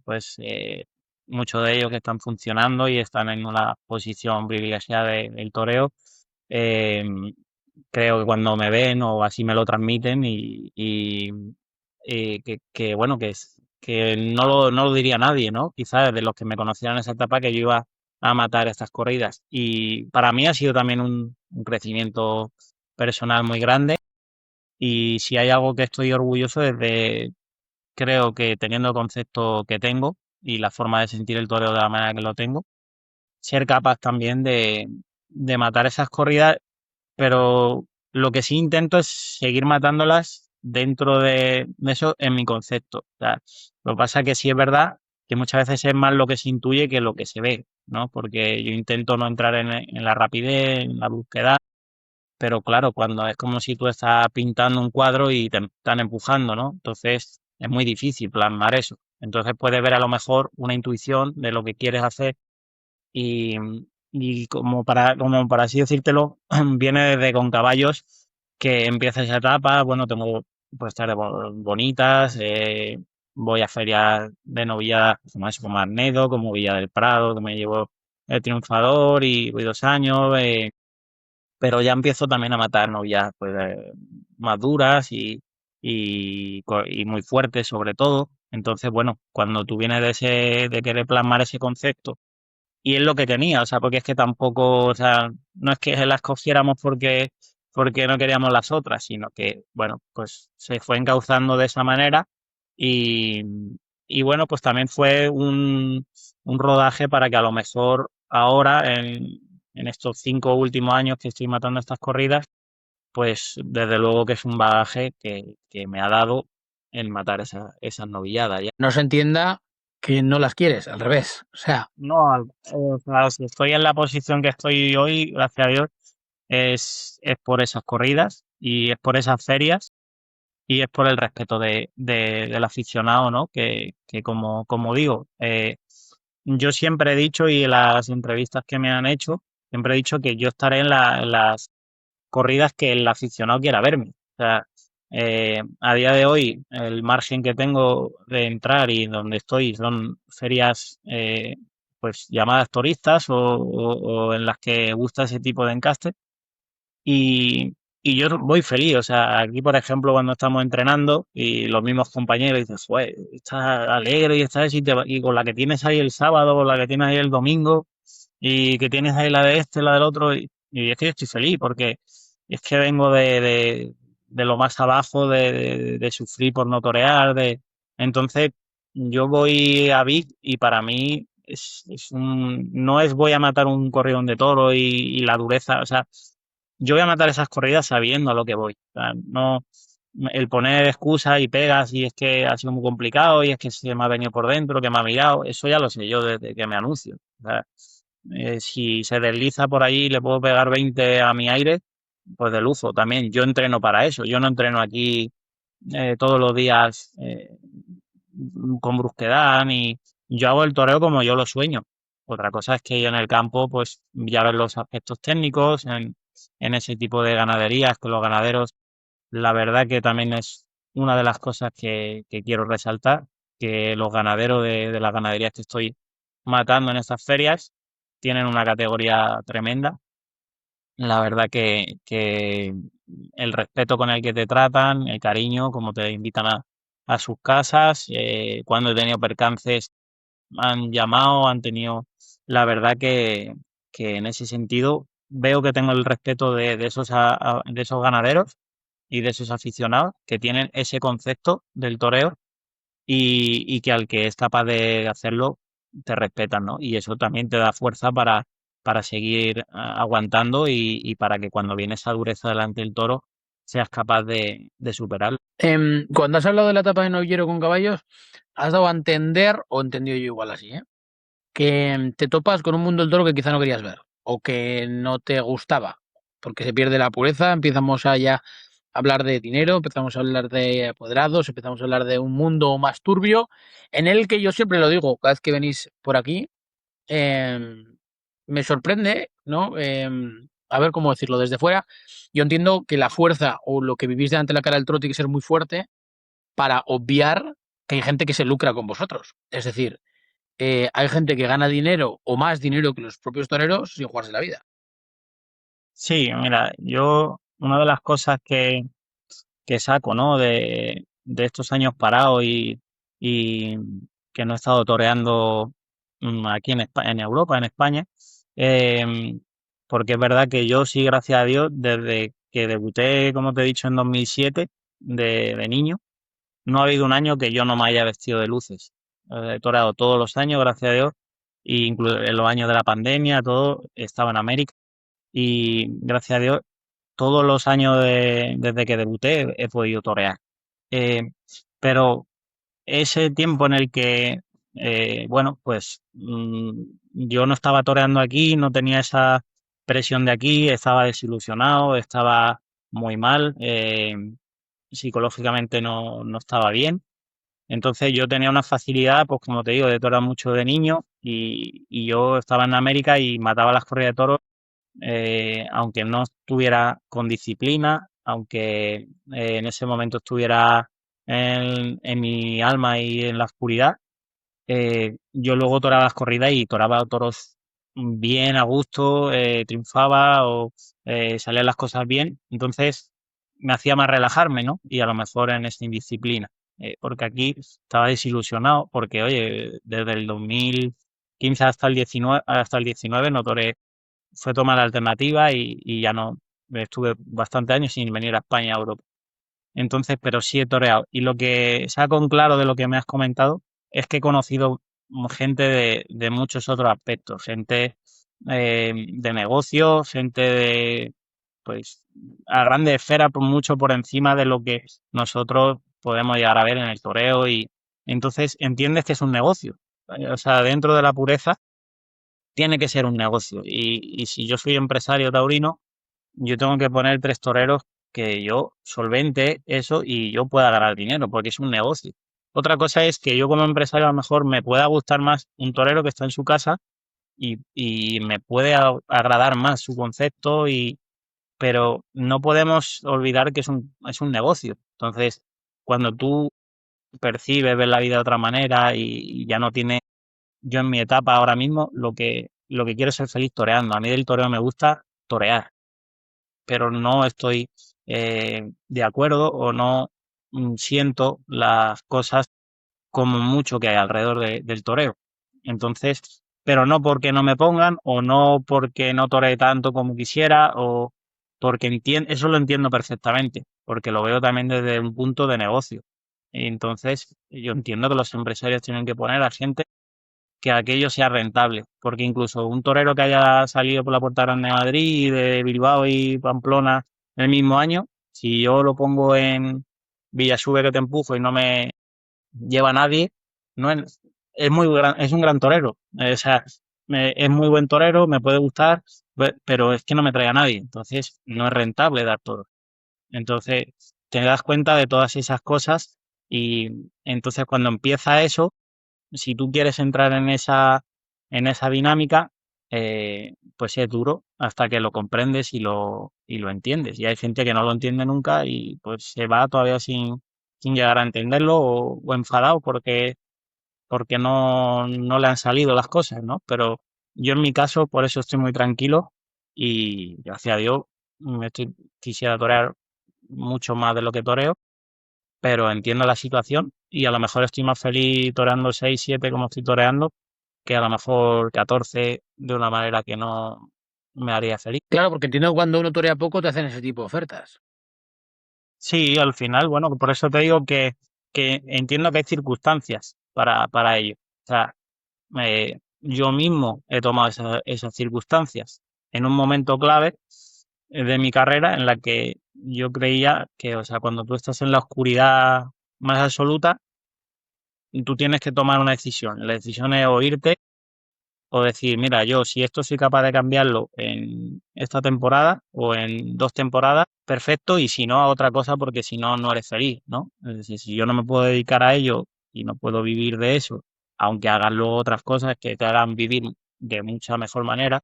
pues muchos de ellos que están funcionando y están en una posición privilegiada del toreo, eh, creo que cuando me ven o así me lo transmiten y bueno, que no lo diría nadie, ¿no? Quizás de los que me conocían en esa etapa que yo iba a matar estas corridas. Y para mí ha sido también un crecimiento personal muy grande. Y si hay algo que estoy orgulloso es de, creo que teniendo el concepto que tengo y la forma de sentir el toreo de la manera que lo tengo, ser capaz también de matar esas corridas, pero lo que sí intento es seguir matándolas dentro de eso en mi concepto. O sea, lo que pasa es que sí es verdad que muchas veces es más lo que se intuye que lo que se ve, ¿no? Porque yo intento no entrar en la rapidez, en la búsqueda, pero claro, cuando es como si tú estás pintando un cuadro y te están empujando, ¿no? Entonces es muy difícil plasmar eso. Entonces puedes ver a lo mejor una intuición de lo que quieres hacer y, y como para así decírtelo, viene desde con caballos que empieza esa etapa, bueno, tengo pues tardes bonitas, voy a ferias de novilladas como eso, como Arnedo, como Villa del Prado, que me llevo el Triunfador y voy 2 años, pero ya empiezo también a matar novias pues más duras y muy fuertes sobre todo. Entonces, bueno, cuando tú vienes de querer plasmar ese concepto y es lo que tenía, o sea, porque es que tampoco, o sea, no es que las cogiéramos porque no queríamos las otras, sino que, bueno, pues se fue encauzando de esa manera y, y bueno, pues también fue un rodaje para que a lo mejor ahora, en estos 5 últimos años que estoy matando estas corridas, pues desde luego que es un bagaje que me ha dado el matar esas novilladas. No se entienda que no las quieres, al revés. O sea, No, o sea, si estoy en la posición que estoy hoy, gracias a Dios, es por esas corridas y es por esas ferias y es por el respeto del aficionado, ¿no? Que como digo, yo siempre he dicho y en las entrevistas que me han hecho, siempre he dicho que yo estaré en las corridas que el aficionado quiera verme. O sea, a día de hoy, el margen que tengo de entrar y donde estoy son ferias, pues llamadas turistas o en las que gusta ese tipo de encaste. Y, y yo voy feliz. O sea, aquí, por ejemplo, cuando estamos entrenando y los mismos compañeros dicen, "Joder, estás alegre y estás y con la que tienes ahí el sábado, con la que tienes ahí el domingo y que tienes ahí la de este, la del otro". Y es que yo estoy feliz porque es que vengo de lo más abajo, de sufrir por no torear, entonces yo voy a Vic y para mí no es voy a matar un corridón de toro y la dureza, o sea, yo voy a matar esas corridas sabiendo a lo que voy. O sea, no el poner excusas y pegas y es que ha sido muy complicado y es que se me ha venido por dentro, que me ha mirado, eso ya lo sé yo desde que me anuncio. O sea, si se desliza por allí y le puedo pegar 20 a mi aire, pues de lujo también. Yo entreno para eso. Yo no entreno aquí todos los días con brusquedad ni yo hago el toreo como yo lo sueño. Otra cosa es que yo en el campo, pues ya ver los aspectos técnicos en ese tipo de ganaderías con los ganaderos. La verdad que también es una de las cosas que quiero resaltar, que los ganaderos de las ganaderías que estoy matando en estas ferias tienen una categoría tremenda. La verdad que el respeto con el que te tratan, el cariño, como te invitan a sus casas, cuando he tenido percances han llamado, han tenido, la verdad que en ese sentido veo que tengo el respeto de esos, de esos ganaderos y de esos aficionados que tienen ese concepto del toreo y que al que es capaz de hacerlo te respetan, ¿no? Y eso también te da fuerza para seguir aguantando y para que cuando viene esa dureza delante del toro seas capaz de superarlo. Cuando has hablado de la etapa de novillero con caballos, has dado a entender, o entendido yo igual así, que te topas con un mundo del toro que quizá no querías ver o que no te gustaba, porque se pierde la pureza, empezamos a ya hablar de dinero, empezamos a hablar de apoderados, empezamos a hablar de un mundo más turbio, en el que yo siempre lo digo, cada vez que venís por aquí, me sorprende, ¿no? A ver cómo decirlo desde fuera. Yo entiendo que la fuerza o lo que vivís delante de la cara del toro tiene que ser muy fuerte para obviar que hay gente que se lucra con vosotros. Es decir, hay gente que gana dinero o más dinero que los propios toreros sin jugarse la vida. Sí, mira, yo una de las cosas que saco, ¿no? De estos años parados y que no he estado toreando aquí en Europa, en España, em, porque es verdad que yo sí, gracias a Dios, desde que debuté, como te he dicho, en 2007, de niño, no ha habido un año que yo no me haya vestido de luces. He toreado todos los años, gracias a Dios, e incluso en los años de la pandemia, todo estaba en América y gracias a Dios todos los años desde que debuté he podido torear. Eh, pero ese tiempo en el que, bueno, pues yo no estaba toreando aquí, no tenía esa presión de aquí, estaba desilusionado, estaba muy mal, psicológicamente no estaba bien. Entonces yo tenía una facilidad, pues como te digo, de torear mucho de niño y yo estaba en América y mataba las corridas de toros aunque no estuviera con disciplina, aunque en ese momento estuviera en mi alma y en la oscuridad, yo luego toraba las corridas y toraba toros bien a gusto, triunfaba o salían las cosas bien, entonces me hacía más relajarme, ¿no? Y a lo mejor en esa indisciplina, porque aquí estaba desilusionado, porque oye, desde el 2015 hasta el 19 no toré, fue tomar la alternativa y ya no, estuve bastante años sin venir a España, a Europa. Entonces, pero sí he toreado. Y lo que saco en claro de lo que me has comentado es que he conocido gente de muchos otros aspectos, gente de negocio, gente de, pues, a grandes esferas, por mucho por encima de lo que nosotros podemos llegar a ver en el toreo y entonces entiendes que es un negocio. O sea, dentro de la pureza tiene que ser un negocio. Y si yo soy empresario taurino, yo tengo que poner tres toreros que yo solvente eso y yo pueda ganar dinero, porque es un negocio. Otra cosa es que yo como empresario a lo mejor me pueda gustar más un torero que está en su casa y me puede agradar más su concepto, pero no podemos olvidar que es un negocio. Entonces, cuando tú percibes, ves la vida de otra manera y ya no tiene yo en mi etapa ahora mismo lo que quiero es ser feliz toreando. A mí del toreo me gusta torear, pero no estoy de acuerdo o no siento las cosas como mucho que hay alrededor del toreo. Entonces, pero no porque no me pongan o no porque no toree tanto como quisiera o porque eso lo entiendo perfectamente, porque lo veo también desde un punto de negocio. Entonces, yo entiendo que los empresarios tienen que poner a gente que aquello sea rentable, porque incluso un torero que haya salido por la Puerta Grande de Madrid, de Bilbao y Pamplona el mismo año, si yo lo pongo en Villasube que te empujo y no me lleva a nadie, no es muy es un gran torero, o sea, es muy buen torero, me puede gustar, pero es que no me trae a nadie, entonces no es rentable dar todo. Entonces te das cuenta de todas esas cosas y entonces cuando empieza eso, si tú quieres entrar en esa dinámica, pues es duro hasta que lo comprendes y lo entiendes. Y hay gente que no lo entiende nunca y pues se va todavía sin llegar a entenderlo o enfadado porque no le han salido las cosas, ¿no? Pero yo en mi caso, por eso estoy muy tranquilo y gracias a Dios quisiera torear mucho más de lo que toreo, pero entiendo la situación y a lo mejor estoy más feliz toreando 6 7 como estoy toreando que a lo mejor 14 de una manera que no me haría feliz. Claro, porque entiendo que cuando uno torea poco te hacen ese tipo de ofertas. Sí, al final, bueno, por eso te digo que entiendo que hay circunstancias para ello. O sea, yo mismo he tomado esas circunstancias en un momento clave de mi carrera en la que yo creía que, o sea, cuando tú estás en la oscuridad más absoluta, tú tienes que tomar una decisión. La decisión es o irte o decir, mira, yo si esto soy capaz de cambiarlo en esta temporada o en 2 temporadas, perfecto, y si no, a otra cosa porque si no, no eres feliz, ¿no? Es decir, si yo no me puedo dedicar a ello y no puedo vivir de eso, aunque hagas luego otras cosas que te hagan vivir de mucha mejor manera,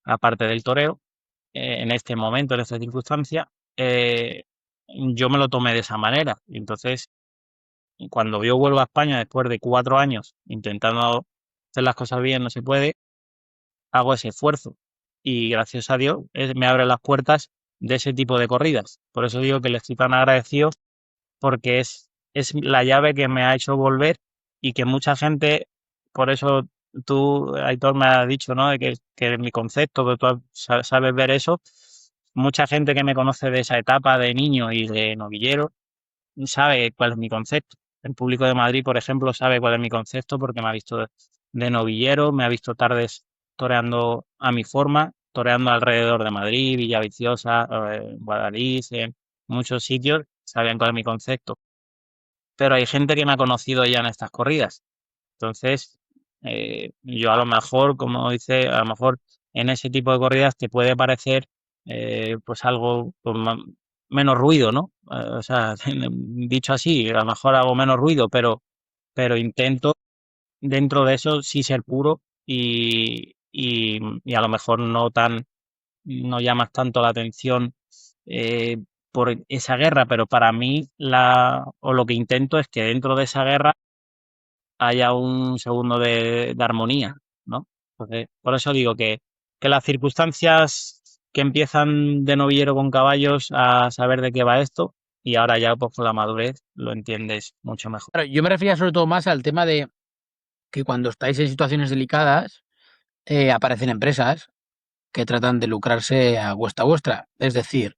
aparte del toreo, en este momento, en esta circunstancia, yo me lo tomé de esa manera. Y entonces, cuando yo vuelvo a España después de 4 años intentando hacer las cosas bien, no se puede, hago ese esfuerzo. Y gracias a Dios me abre las puertas de ese tipo de corridas. Por eso digo que le estoy tan agradecido porque es la llave que me ha hecho volver y que mucha gente, por eso tú, Aitor, me has dicho, ¿no? De que mi concepto, que tú sabes ver eso, mucha gente que me conoce de esa etapa de niño y de novillero sabe cuál es mi concepto. El público de Madrid, por ejemplo, sabe cuál es mi concepto porque me ha visto de novillero, me ha visto tardes toreando a mi forma, toreando alrededor de Madrid, Villaviciosa, Guadalix, en muchos sitios, saben cuál es mi concepto. Pero hay gente que me ha conocido ya en estas corridas. Entonces, yo a lo mejor, como dice, a lo mejor en ese tipo de corridas te puede parecer pues algo con menos ruido, ¿no? O sea, dicho así, a lo mejor hago menos ruido, pero intento dentro de eso sí ser puro y a lo mejor no llamas tanto la atención eh, por esa guerra, pero para mí o lo que intento es que dentro de esa guerra haya un segundo de armonía, ¿no? Entonces, por eso digo que las circunstancias que empiezan de novillero con caballos a saber de qué va esto y ahora ya pues con la madurez lo entiendes mucho mejor. Claro, yo me refería sobre todo más al tema de que cuando estáis en situaciones delicadas, aparecen empresas que tratan de lucrarse a vuestra. Es decir,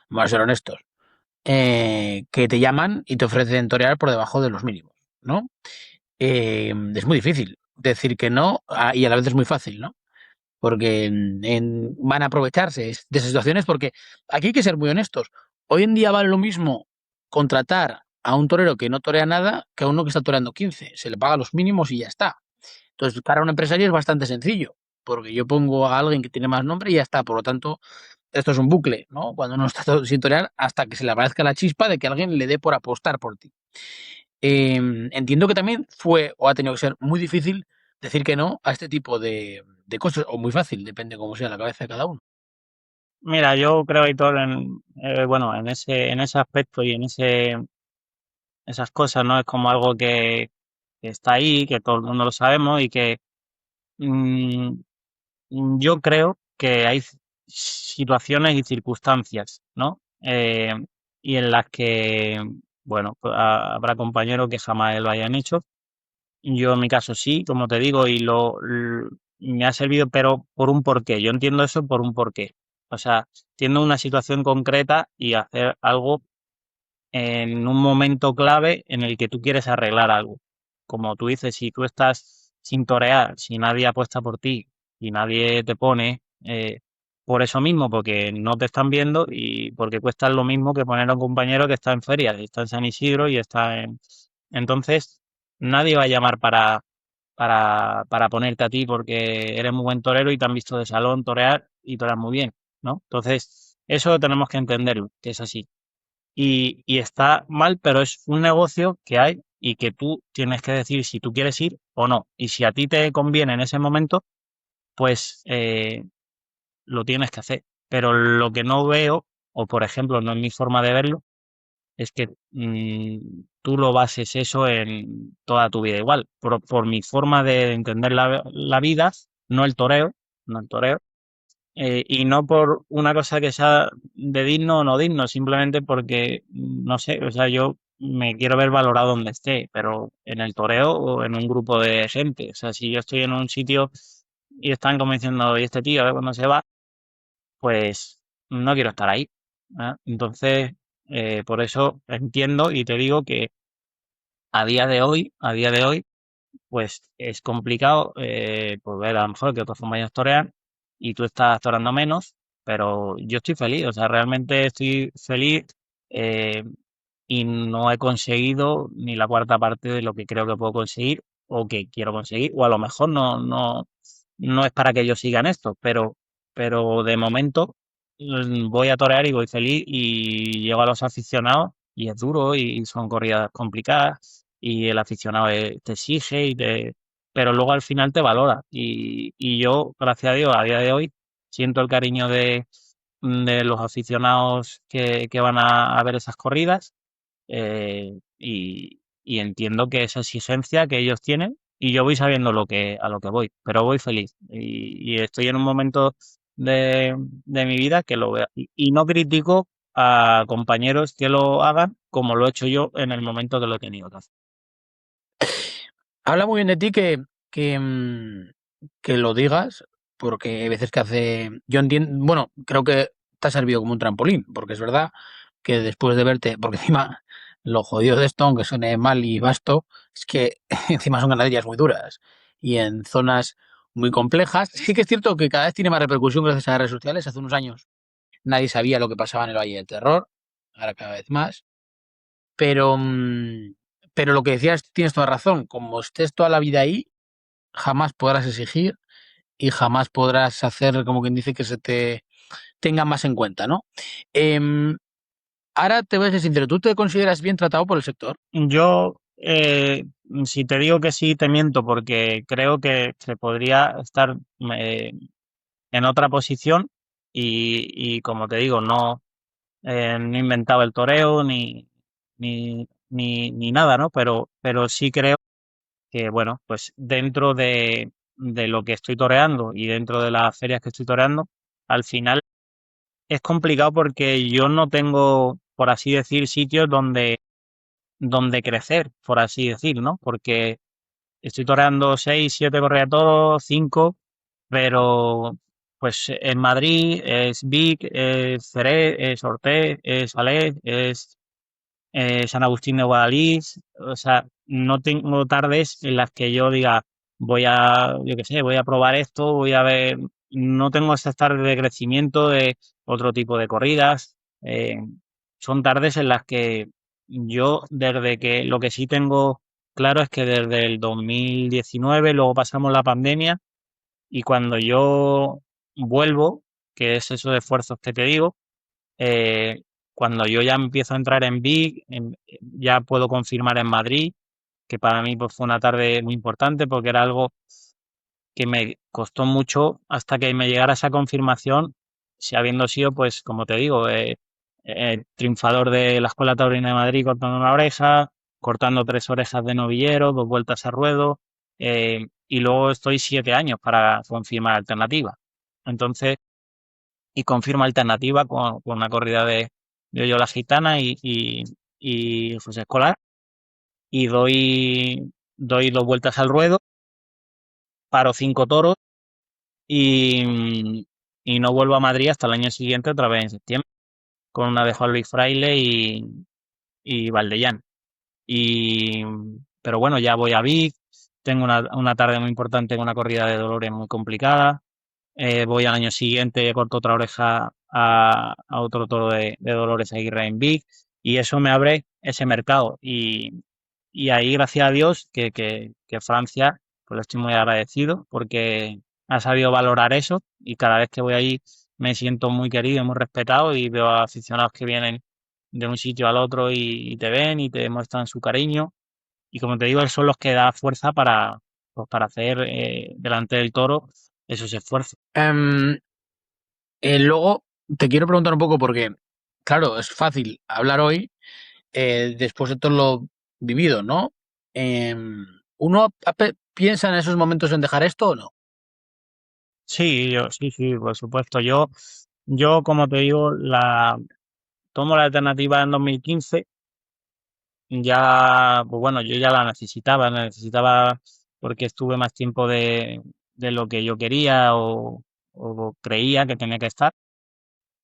vamos a ser honestos, que te llaman y te ofrecen torear por debajo de los mínimos, ¿no? Es muy difícil decir que no y a la vez es muy fácil, ¿no? Porque van a aprovecharse de esas situaciones porque aquí hay que ser muy honestos. Hoy en día vale lo mismo contratar a un torero que no torea nada que a uno que está toreando 15. Se le paga los mínimos y ya está. Entonces, para un empresario es bastante sencillo, porque yo pongo a alguien que tiene más nombre y ya está. Por lo tanto, esto es un bucle, ¿no? Cuando uno está sin torear hasta que se le aparezca la chispa de que alguien le dé por apostar por ti. Entiendo que también fue o ha tenido que ser muy difícil decir que no a este tipo de cosas, o muy fácil, depende cómo sea la cabeza de cada uno. Mira, yo creo, Aitor, bueno, en ese aspecto y en esas cosas, ¿no? Es como algo que está ahí, que todo el mundo lo sabemos y que mm, yo creo que hay situaciones y circunstancias, ¿no? eh, y en las que, bueno, pues habrá compañeros que jamás lo hayan hecho. Yo en mi caso sí, como te digo, me ha servido, pero por un porqué. Yo entiendo eso por un porqué. O sea, entiendo una situación concreta y hacer algo en un momento clave en el que tú quieres arreglar algo. Como tú dices, si tú estás sin torear, si nadie apuesta por ti y nadie te pone, por eso mismo, porque no te están viendo y porque cuesta lo mismo que poner a un compañero que está en feria, y está en San Isidro y está en... Entonces, nadie va a llamar para ponerte a ti porque eres muy buen torero y te han visto de salón torear y torear muy bien, ¿no? Entonces, eso tenemos que entenderlo, que es así y está mal, pero es un negocio que hay y que tú tienes que decir si tú quieres ir o no. Y si a ti te conviene en ese momento, pues lo tienes que hacer. Pero lo que no veo, o por ejemplo, no es mi forma de verlo, es que tú lo bases eso en toda tu vida igual. Por mi forma de entender la vida, no el toreo, no el toreo, y no por una cosa que sea de digno o no digno, simplemente porque, no sé, o sea, yo me quiero ver valorado donde esté, pero en el toreo o en un grupo de gente. O sea, si yo estoy en un sitio y están como diciendo, y este tío, a ver cuándo se va, pues no quiero estar ahí. ¿Ah? Entonces, por eso entiendo y te digo que a día de hoy, pues es complicado pues ver a lo mejor que otros compañeros torean y tú estás toreando menos, pero yo estoy feliz, o sea, realmente estoy feliz eh, y no he conseguido ni la cuarta parte de lo que creo que puedo conseguir o que quiero conseguir, o a lo mejor no es para que ellos sigan esto, pero de momento voy a torear y voy feliz y llego a los aficionados y es duro y son corridas complicadas y el aficionado te exige pero luego al final te valora y yo, gracias a Dios, a día de hoy siento el cariño de los aficionados que van a ver esas corridas y entiendo que esa exigencia que ellos tienen y yo voy sabiendo a lo que voy, pero voy feliz y estoy en un momento de mi vida que lo veo y no critico a compañeros que lo hagan como lo he hecho yo en el momento que lo he tenido que hacer. Habla muy bien de ti que lo digas, porque hay veces que hace. Yo entiendo. Bueno, creo que te ha servido como un trampolín, porque es verdad que después de verte. Porque encima lo jodido de esto, aunque suene mal y vasto, es que encima son ganaderías muy duras y en zonas muy complejas. Sí que es cierto que cada vez tiene más repercusión gracias a las redes sociales. Hace unos años nadie sabía lo que pasaba en el Valle del Terror, ahora cada vez más. Pero, pero lo que decías, tienes toda razón. Como estés toda la vida ahí, jamás podrás exigir y jamás podrás hacer, como quien dice, que se te tenga más en cuenta, ¿no? Em, ahora te voy a ser sincero, ¿tú te consideras bien tratado por el sector? Yo, si te digo que sí, te miento porque creo que se podría estar eh, en otra posición y como te digo, no he inventado el toreo ni nada, ¿no? Pero sí creo que, bueno, pues dentro de lo que estoy toreando y dentro de las ferias que estoy toreando, al final es complicado porque yo no tengo, por así decir, sitios donde crecer, por así decir, ¿no? Porque estoy toreando 6, 7 correas todos, 5, pero pues en Madrid es Vic, es Jerez, es Ortez, es Alez, es San Agustín de Guadalís, o sea, no tengo tardes en las que yo diga, yo qué sé, voy a probar esto, voy a ver, no tengo esas tardes de crecimiento de otro tipo de corridas, son tardes en las que yo, desde que lo que sí tengo claro es que desde el 2019, luego pasamos la pandemia y cuando yo vuelvo, que es esos esfuerzos que te digo, eh, cuando yo ya empiezo a entrar en Vic, ya puedo confirmar en Madrid, que para mí pues, fue una tarde muy importante porque era algo que me costó mucho hasta que me llegara esa confirmación, si habiendo sido, pues como te digo, triunfador de la Escuela Taurina de Madrid cortando una oreja, cortando 3 orejas de novillero, 2 vueltas a ruedo, y luego estoy 7 años para confirmar alternativa. Entonces, y confirma alternativa con una corrida Yo La Gitana y José Escolar, y doy 2 vueltas al ruedo, paro 5 toros y, y no vuelvo a Madrid hasta el año siguiente, otra vez en septiembre, con una de Juan Luis Fraile y Valdellán. Y, pero bueno, ya voy a Vic, tengo una tarde muy importante con una corrida de Dolores muy complicada. Voy al año siguiente, corto otra oreja a otro toro de Dolores Aguirre en Vic, y eso me abre ese mercado. Y ahí, gracias a Dios, que Francia, pues le estoy muy agradecido porque ha sabido valorar eso, y cada vez que voy ahí me siento muy querido y muy respetado, y veo a aficionados que vienen de un sitio al otro y te ven y te muestran su cariño. Y como te digo, son los que da fuerza pues, para hacer delante del toro esos esfuerzos. Em, luego te quiero preguntar un poco porque, claro, es fácil hablar hoy después de todo lo vivido, ¿no? ¿Uno piensa en esos momentos en dejar esto o no? Sí, por supuesto. Yo, como te digo, tomo la alternativa en 2015. Ya, pues bueno, yo ya la necesitaba porque estuve más tiempo de lo que yo quería o creía que tenía que estar,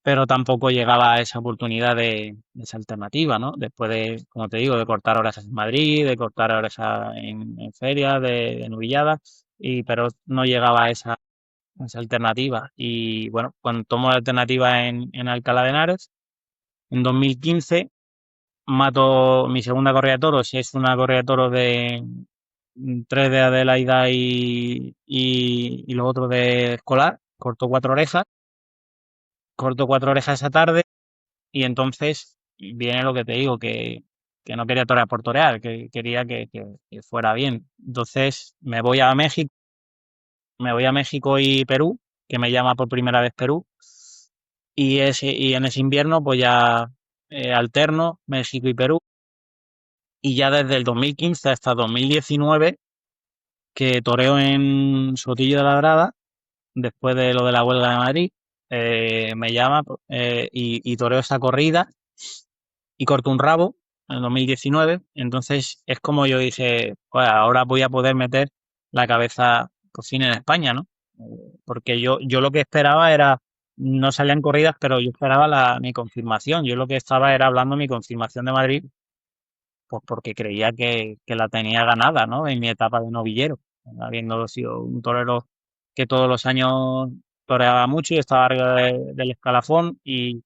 pero tampoco llegaba a esa oportunidad de esa alternativa, ¿no? Después de, como te digo, de cortar orejas en Madrid, de cortar orejas en ferias, de novilladas, pero no llegaba a esa alternativa. Y bueno, cuando tomo la alternativa en Alcalá de Henares, en 2015, mato mi segunda corrida de toros, es una corrida de toros de 3 de Adelaida y los otros de Escolar, corto 4 orejas esa tarde. Y entonces viene lo que te digo, que no quería torear por torear, que quería que fuera bien. Entonces me voy a México y Perú, que me llama por primera vez Perú, y en ese invierno pues ya alterno México y Perú, y ya desde el 2015 hasta 2019 que toreo en Sotillo de la Grada, después de lo de la huelga de Madrid, me llama y toreo esa corrida y corto un rabo en el 2019. Entonces es como yo dije, pues ahora voy a poder meter la cabeza por fin en España, ¿no? Porque yo lo que esperaba era, no salían corridas, pero yo esperaba mi confirmación. Yo lo que estaba era hablando mi confirmación de Madrid, pues porque creía que la tenía ganada, ¿no? En mi etapa de novillero, habiendo sido un torero que todos los años toreaba mucho y estaba arriba del escalafón y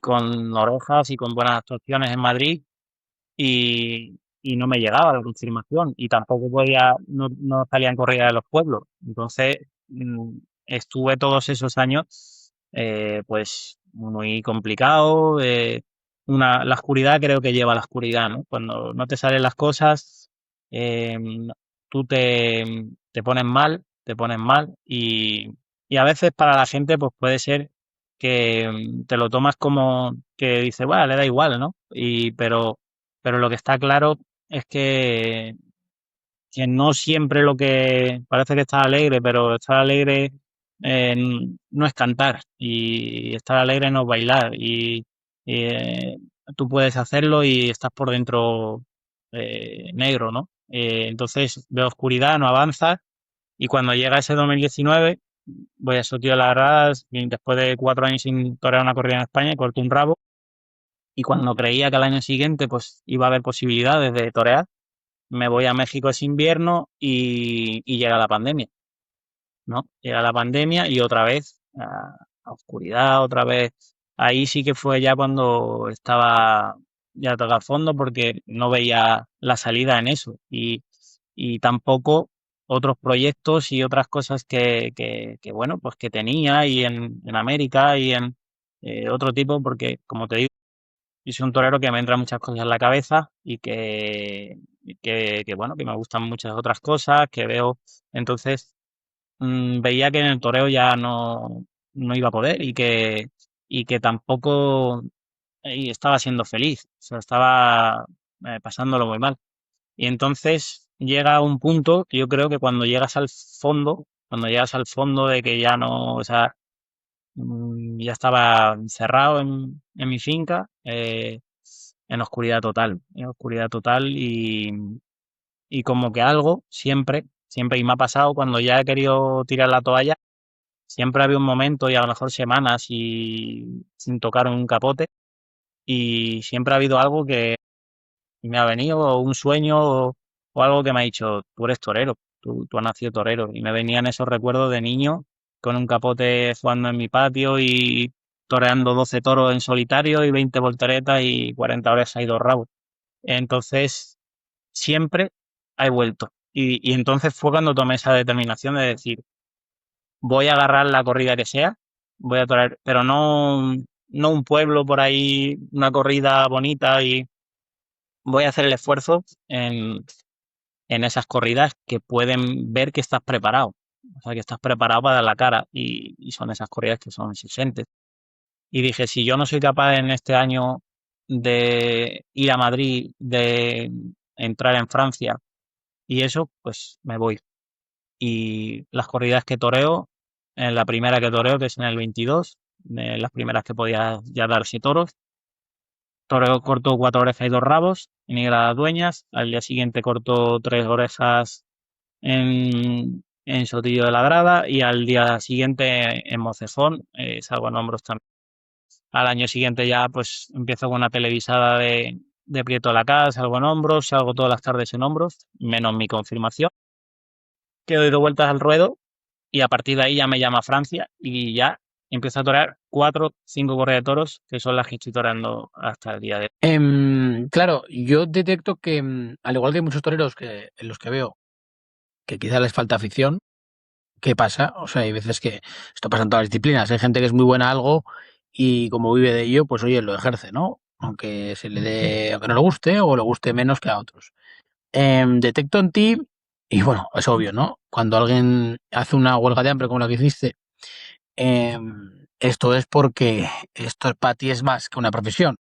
con orejas y con buenas actuaciones en Madrid, y no me llegaba la confirmación y tampoco no salía en corrida de los pueblos. Entonces estuve todos esos años pues muy complicado. La oscuridad creo que lleva a la oscuridad, ¿no? Cuando no te salen las cosas, eh, tú te pones mal y a veces para la gente pues puede ser que te lo tomas como que dice, bueno, le da igual, ¿no? Pero lo que está claro es que no siempre lo que parece que estás alegre, pero estar alegre no es cantar, y estar alegre no es bailar, y tú puedes hacerlo y estás por dentro negro, ¿no? Entonces veo oscuridad, no avanzas, y cuando llega ese 2019 voy a Sotillo de las Gradas y después de 4 años sin torear una corrida en España, corto un rabo, y cuando creía que al año siguiente pues iba a haber posibilidades de torear, me voy a México ese invierno y llega la pandemia, ¿no? Llega la pandemia y otra vez a oscuridad, otra vez. Ahí sí que fue ya cuando estaba ya toca fondo porque no veía la salida en eso, y tampoco otros proyectos y otras cosas bueno, pues que tenía y en América y en otro tipo, porque como te digo, yo soy un torero que me entra muchas cosas en la cabeza y que bueno, que me gustan muchas otras cosas, que veo. Entonces, veía que en el toreo ya no iba a poder y que tampoco estaba siendo feliz, o sea, estaba pasándolo muy mal. Y entonces llega un punto que yo creo que cuando llegas al fondo de que ya no, o sea, ya estaba encerrado en mi finca, en oscuridad total, y como que algo siempre, y me ha pasado cuando ya he querido tirar la toalla, siempre había un momento y a lo mejor semanas y sin tocar un capote, y siempre ha habido algo que me ha venido, o un sueño, o algo que me ha dicho, tú eres torero, tú has nacido torero. Y me venían esos recuerdos de niño con un capote jugando en mi patio y toreando 12 toros en solitario y 20 volteretas y 40 horas y 2 rabos. Entonces, siempre he vuelto. Y entonces fue cuando tomé esa determinación de decir, voy a agarrar la corrida que sea, voy a torear, pero no un pueblo por ahí, una corrida bonita, y voy a hacer el esfuerzo en esas corridas que pueden ver que estás preparado. O sea, que estás preparado para dar la cara, y son esas corridas que son exigentes. Y dije, si yo no soy capaz en este año de ir a Madrid, de entrar en Francia y eso, pues me voy. Y las corridas que toreo, en la primera que toreo, que es en el 22, de las primeras que podía ya darse toros, toreo corto 4 orejas y 2 rabos en Higuera de las Dueñas. Al día siguiente corto 3 orejas en Sotillo de la Grada, y al día siguiente en Mocejón salgo en hombros también. Al año siguiente ya pues empiezo con una televisada de Prieto de la Casa, salgo en hombros, salgo todas las tardes en hombros, menos mi confirmación, que doy 2 vueltas al ruedo, y a partir de ahí ya me llama Francia y ya empiezo a torear 4, 5 corridas de toros, que son las que estoy toreando hasta el día de hoy. Claro, yo detecto que, al igual que hay muchos toreros en los que veo que quizá les falta afición, ¿qué pasa? O sea, hay veces que esto pasa en todas las disciplinas. Hay gente que es muy buena a algo y como vive de ello, pues oye, lo ejerce, ¿no? Aunque se le dé, aunque no le guste o le guste menos que a otros. Detecto en ti, y bueno, es obvio, ¿no? Cuando alguien hace una huelga de hambre como la que hiciste, esto es porque esto para ti es más que una profesión.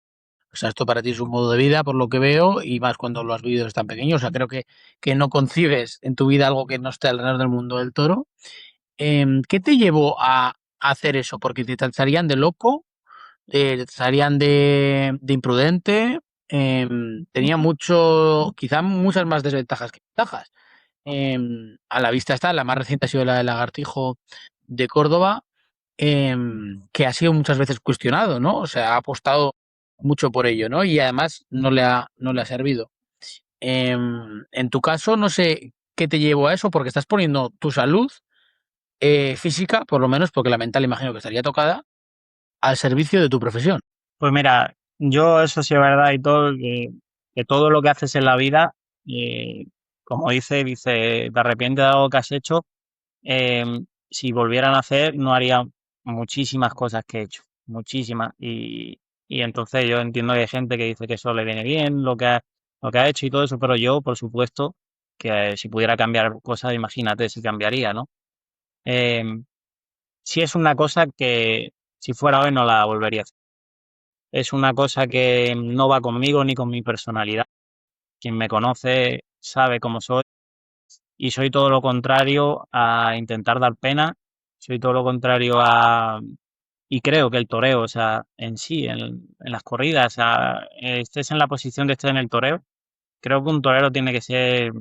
O sea, esto para ti es un modo de vida, por lo que veo, y más cuando lo has vivido desde tan pequeño. O sea, creo que no concibes en tu vida algo que no esté alrededor del mundo del toro. ¿Qué te llevó a hacer eso? Porque te tacharían de loco, te tacharían de imprudente, tenía quizá muchas más desventajas que ventajas. A la vista está, la más reciente ha sido la del Lagartijo de Córdoba, que ha sido muchas veces cuestionado, ¿no? O sea, ha apostado mucho por ello, ¿no? Y además no le ha servido. En tu caso, no sé qué te llevó a eso, porque estás poniendo tu salud física, por lo menos, porque la mental imagino que estaría tocada, al servicio de tu profesión. Pues mira, yo eso sí es verdad y todo, que todo lo que haces en la vida, eh, como dice, te arrepientes de algo que has hecho. Si volvieran a hacer, no haría muchísimas cosas que he hecho, muchísimas. Y entonces yo entiendo que hay gente que dice que eso le viene bien, lo que ha hecho y todo eso, pero yo, por supuesto, que si pudiera cambiar cosas, imagínate si cambiaría, ¿no? Em, si es una cosa que si fuera hoy no la volvería a hacer. Es una cosa que no va conmigo ni con mi personalidad. Quien me conoce sabe cómo soy, y soy todo lo contrario a intentar dar pena, soy todo lo contrario y creo que el toreo, o sea, en sí, en las corridas, o sea, estés en la posición que estés en el toreo, creo que un torero tiene que ser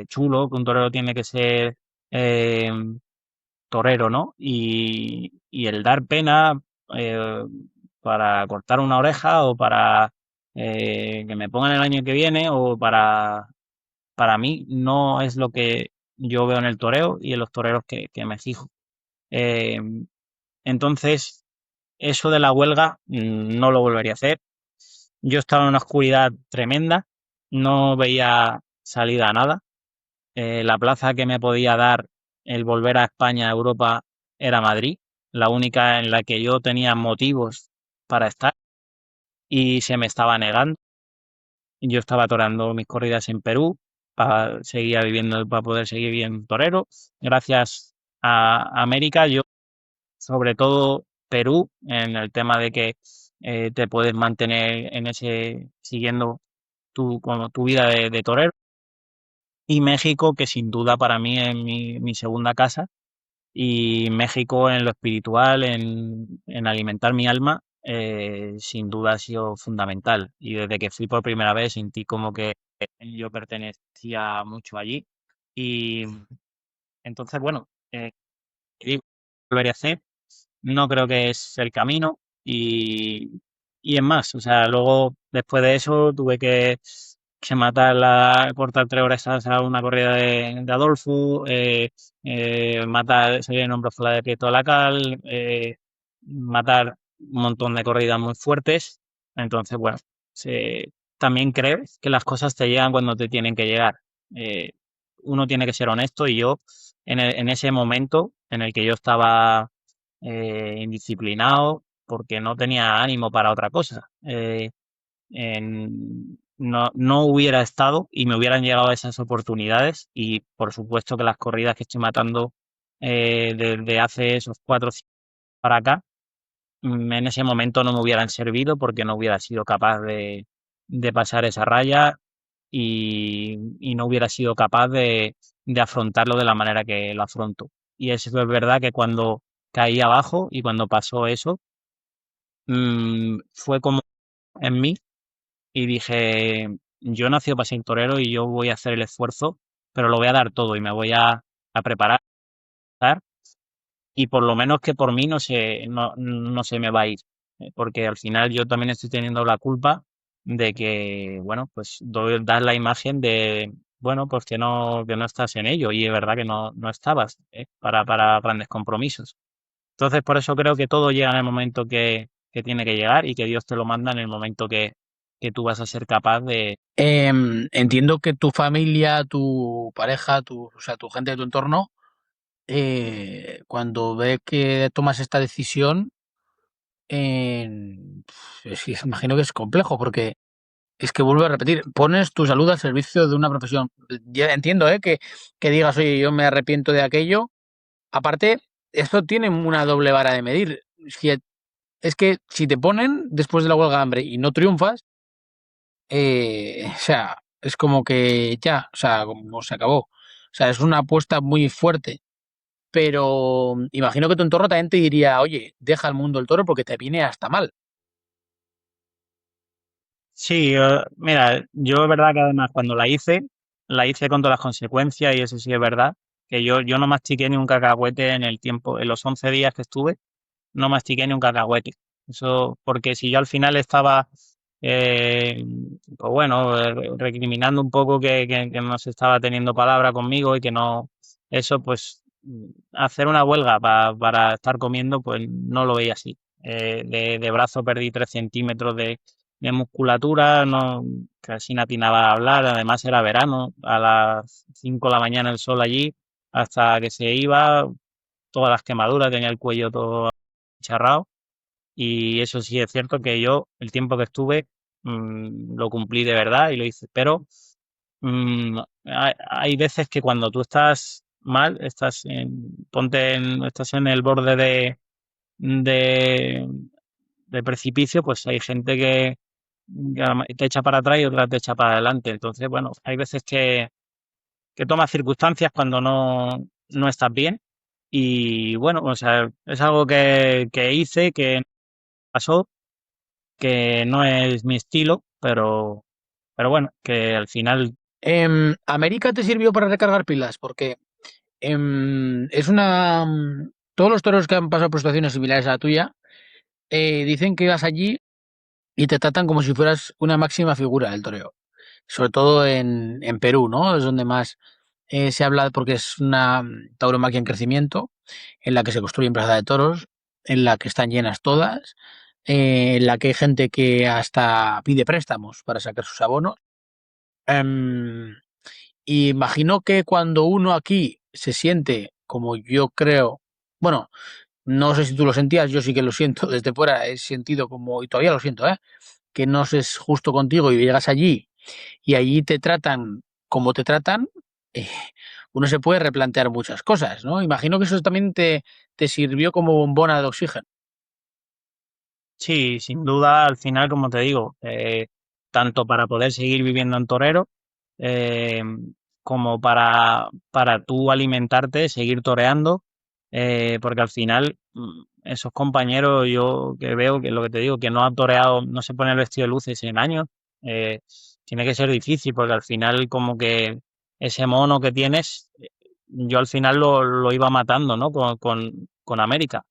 chulo, que un torero tiene que ser eh, torero, ¿no? Y el dar pena eh, para cortar una oreja, o para que me pongan el año que viene, o para mí no es lo que yo veo en el toreo y en los toreros que me fijo. Eh, entonces, eso de la huelga no lo volvería a hacer. Yo estaba en una oscuridad tremenda, no veía salida a nada. La plaza que me podía dar el volver a España, a Europa, era Madrid, la única en la que yo tenía motivos para estar, y se me estaba negando. Yo estaba toreando mis corridas en Perú, para poder seguir viviendo torero. Gracias a América, yo, sobre todo Perú, en el tema de que te puedes mantener siguiendo como tu vida de torero. Y México, que sin duda para mí es mi segunda casa. Y México en lo espiritual, en alimentar mi alma, sin duda ha sido fundamental. Y desde que fui por primera vez sentí como que yo pertenecía mucho allí. Y entonces, bueno, digo, volvería a hacer. No creo que es el camino. Y es más, o sea, luego después de eso tuve que cortar 3 horas a una corrida de Adolfo, salir en hombros fuera de Prieto de la Cal, matar un montón de corridas muy fuertes. Entonces, bueno, también creo que las cosas te llegan cuando te tienen que llegar. Eh, Uno tiene que ser honesto y yo en ese momento en el que yo estaba indisciplinado porque no tenía ánimo para otra cosa. No hubiera estado y me hubieran llegado esas oportunidades y por supuesto que las corridas que estoy matando desde hace esos 4 o 5 para acá, en ese momento no me hubieran servido porque no hubiera sido capaz de pasar esa raya y no hubiera sido capaz de afrontarlo de la manera que lo afronto. Y eso es verdad que cuando caí abajo y cuando pasó eso, fue como en mí y dije, yo he nacido para ser torero y yo voy a hacer el esfuerzo, pero lo voy a dar todo y me voy a preparar y por lo menos que por mí no se me va a ir, porque al final yo también estoy teniendo la culpa de que, bueno, pues das la imagen de, bueno, pues que no estás en ello y es verdad que no estabas, para grandes compromisos. Entonces, por eso creo que todo llega en el momento que tiene que llegar y que Dios te lo manda en el momento que tú vas a ser capaz de... Entiendo que tu familia, tu pareja, o sea, tu gente de tu entorno, cuando ve que tomas esta decisión, sí, imagino que es complejo, porque es que vuelvo a repetir, pones tu salud al servicio de una profesión. Ya entiendo, que digas, oye, yo me arrepiento de aquello. Aparte, esto tiene una doble vara de medir. Es que si te ponen después de la huelga de hambre y no triunfas, o sea, es como que ya, o sea, como se acabó. O sea, es una apuesta muy fuerte. Pero imagino que tu entorno también te diría, oye, deja el mundo el toro porque te viene hasta mal. Sí, mira, yo es verdad que además cuando la hice con todas las consecuencias y eso sí es verdad, que yo no mastiqué ni un cacahuete en el tiempo, en los 11 días que estuve, no mastiqué ni un cacahuete. Eso, porque si yo al final estaba, eh, pues bueno, recriminando un poco que no se estaba teniendo palabra conmigo y que no, eso pues hacer una huelga para estar comiendo, pues no lo veía así. De brazo perdí 3 centímetros de musculatura, no, casi no atinaba a hablar, además era verano, a las 5 de la mañana el sol allí, hasta que se iba, todas las quemaduras, tenía el cuello todo charrado y eso sí es cierto que yo el tiempo que estuve lo cumplí de verdad y lo hice, pero hay veces que cuando tú estás mal, estás en el borde de, de precipicio, pues hay gente que te echa para atrás y otra te echa para adelante. Entonces, bueno, hay veces que tomas circunstancias cuando no estás bien. Y bueno, o sea, es algo que hice, que pasó, que no es mi estilo, pero bueno, que al final ¿América te sirvió para recargar pilas? Porque es una... todos los toros que han pasado por situaciones similares a la tuya dicen que vas allí y te tratan como si fueras una máxima figura del toreo. Sobre todo en Perú, ¿no? Es donde más se habla porque es una tauromaquia en crecimiento, en la que se construyen plazas de toros, en la que están llenas todas, en la que hay gente que hasta pide préstamos para sacar sus abonos. Em, y imagino que cuando uno aquí se siente, como yo creo, bueno, no sé si tú lo sentías, yo sí que lo siento desde fuera, he sentido como, y todavía lo siento, que no se es justo contigo y llegas allí y allí te tratan como te tratan, eh, uno se puede replantear muchas cosas, ¿no? Imagino que eso también te sirvió como bombona de oxígeno. sí, sin duda, al final, como te digo, tanto para poder seguir viviendo en Torero, eh, como para tú alimentarte, seguir toreando. porque al final esos compañeros yo que veo, que lo que te digo, que no han toreado, no se pone el vestido de luces en años, eh, tiene que ser difícil porque al final como que ese mono que tienes, yo al final lo iba matando, ¿no? Con América.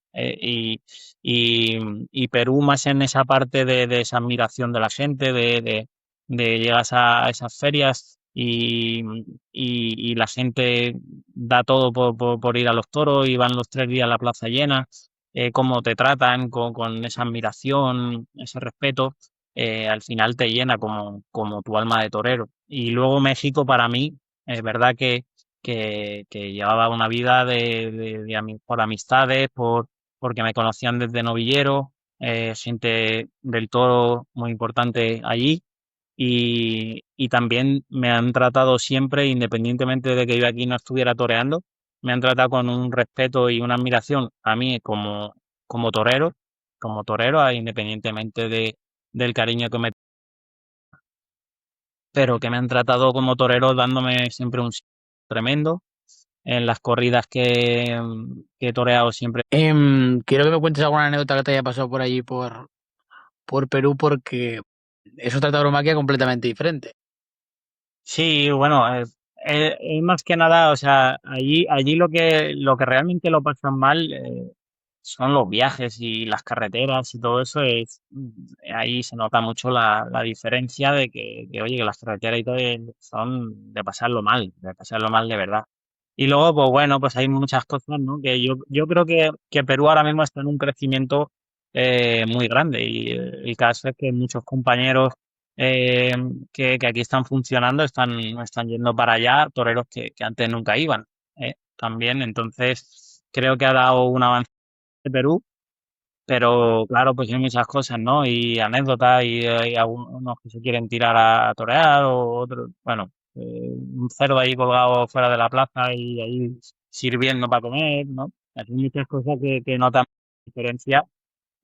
Y Perú más en esa parte de esa admiración de la gente, de llegas a esas ferias y la gente da todo por ir a los toros y van los 3 días a la plaza llena, cómo te tratan con esa admiración, ese respeto, al final te llena como tu alma de torero. Y luego México para mí, es verdad que llevaba una vida por amistades, porque me conocían desde novillero, gente del toro muy importante allí y también me han tratado siempre, independientemente de que yo aquí no estuviera toreando, me han tratado con un respeto y una admiración a mí como torero, independientemente del cariño que me, pero que me han tratado como torero dándome siempre un sitio tremendo en las corridas que he toreado siempre. Quiero que me cuentes alguna anécdota que te haya pasado por allí, por Perú, porque es otra tauromaquia completamente diferente. Sí, bueno, más que nada, o sea, allí lo que realmente lo pasan mal son los viajes y las carreteras y todo eso. Ahí se nota mucho la diferencia de oye, que las carreteras y todo son de pasarlo mal de verdad. Y luego, pues bueno, pues hay muchas cosas, ¿no? Que yo creo que Perú ahora mismo está en un crecimiento muy grande y el caso es que muchos compañeros eh, que aquí están funcionando, están yendo para allá, toreros que antes nunca iban, también. Entonces, creo que ha dado un avance de Perú, pero claro, pues hay muchas cosas, ¿no? Y anécdotas, y hay algunos que se quieren tirar a torear, o otros, bueno, un cerdo ahí colgado fuera de la plaza y ahí sirviendo para comer, ¿no? Hay muchas cosas que notan diferencia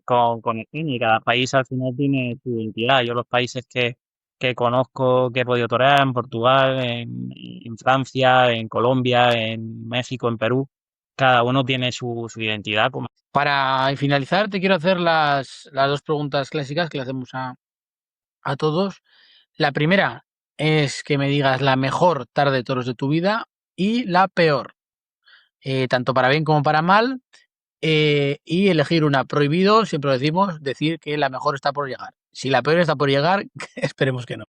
con España y cada país al final tiene su identidad. Yo los países que conozco, que he podido torear en Portugal, en Francia, en Colombia, en México, en Perú, cada uno tiene su identidad. Para finalizar, te quiero hacer las dos preguntas clásicas que le hacemos a todos. La primera es que me digas la mejor tarde de toros de tu vida y la peor, tanto para bien como para mal, y elegir una. Prohibido, siempre lo decimos, decir que la mejor está por llegar. Si la peor está por llegar, esperemos que no.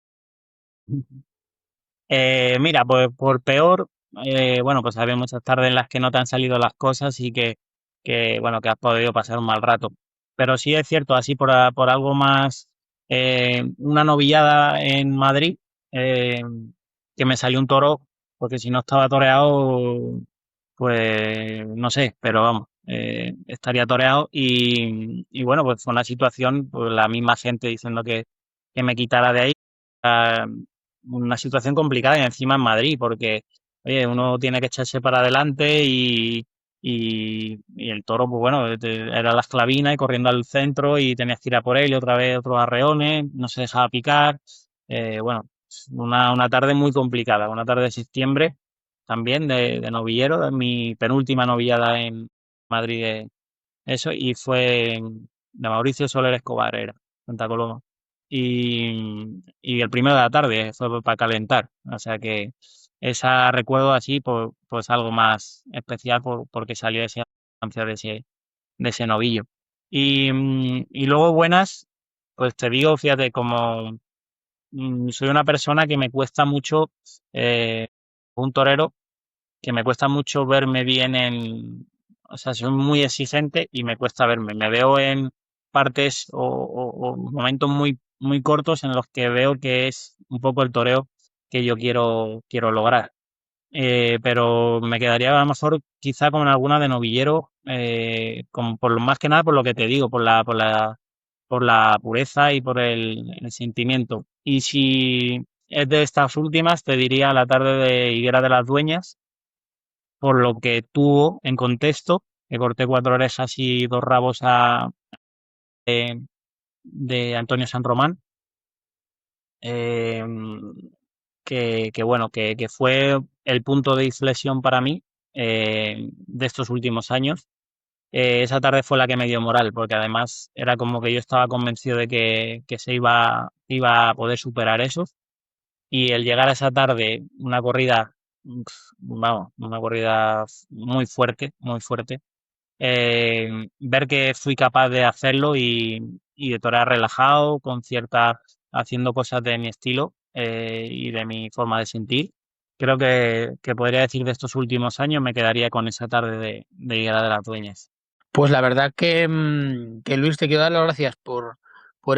Mira, pues por peor, bueno, pues había muchas tardes en las que no te han salido las cosas y bueno, que has podido pasar un mal rato. Pero sí es cierto, así por algo más, una novillada en Madrid, eh, que me salió un toro, porque si no estaba toreado, pues no sé, pero vamos, estaría toreado y bueno, pues fue una situación, pues la misma gente diciendo que me quitara de ahí. ah, una situación complicada y encima en Madrid, porque oye, uno tiene que echarse para adelante y el toro, pues bueno, era la esclavina y corriendo al centro y tenías que ir a por él y otra vez otros arreones, no se dejaba picar. Bueno, una tarde muy complicada, una tarde de septiembre también de novillero, de mi penúltima novillada en Madrid, eso, y fue de Mauricio Soler Escobar, era, Santa Coloma. Y el primero de la tarde fue para calentar. O sea que esa recuerdo así, pues algo más especial porque salió de esa infancia de ese novillo. Y luego buenas, pues te digo, fíjate, como soy una persona que me cuesta mucho, un torero, que me cuesta mucho verme bien o sea, soy muy exigente y me cuesta verme. Me veo en partes o momentos muy, muy cortos en los que veo que es un poco el toreo que yo quiero lograr. Pero me quedaría a lo mejor quizá con alguna de novillero, como por lo más que nada por lo que te digo, por la pureza y por el sentimiento. Y si es de estas últimas, te diría la tarde de Higuera de las Dueñas, por lo que tuvo en contexto, que corté 4 orejas y 2 rabos de Antonio San Román, eh, que bueno, que fue el punto de inflexión para mí, de estos últimos años. Esa tarde fue la que me dio moral, porque además era como que yo estaba convencido de que se iba a poder superar eso. Y el llegar a esa tarde, una corrida, vamos, una corrida muy fuerte, muy fuerte. Ver que fui capaz de hacerlo y de torear relajado, haciendo cosas de mi estilo y de mi forma de sentir. Creo que podría decir de estos últimos años me quedaría con esa tarde de Higuera de las Dueñas. Pues la verdad que Luis, te quiero dar las gracias por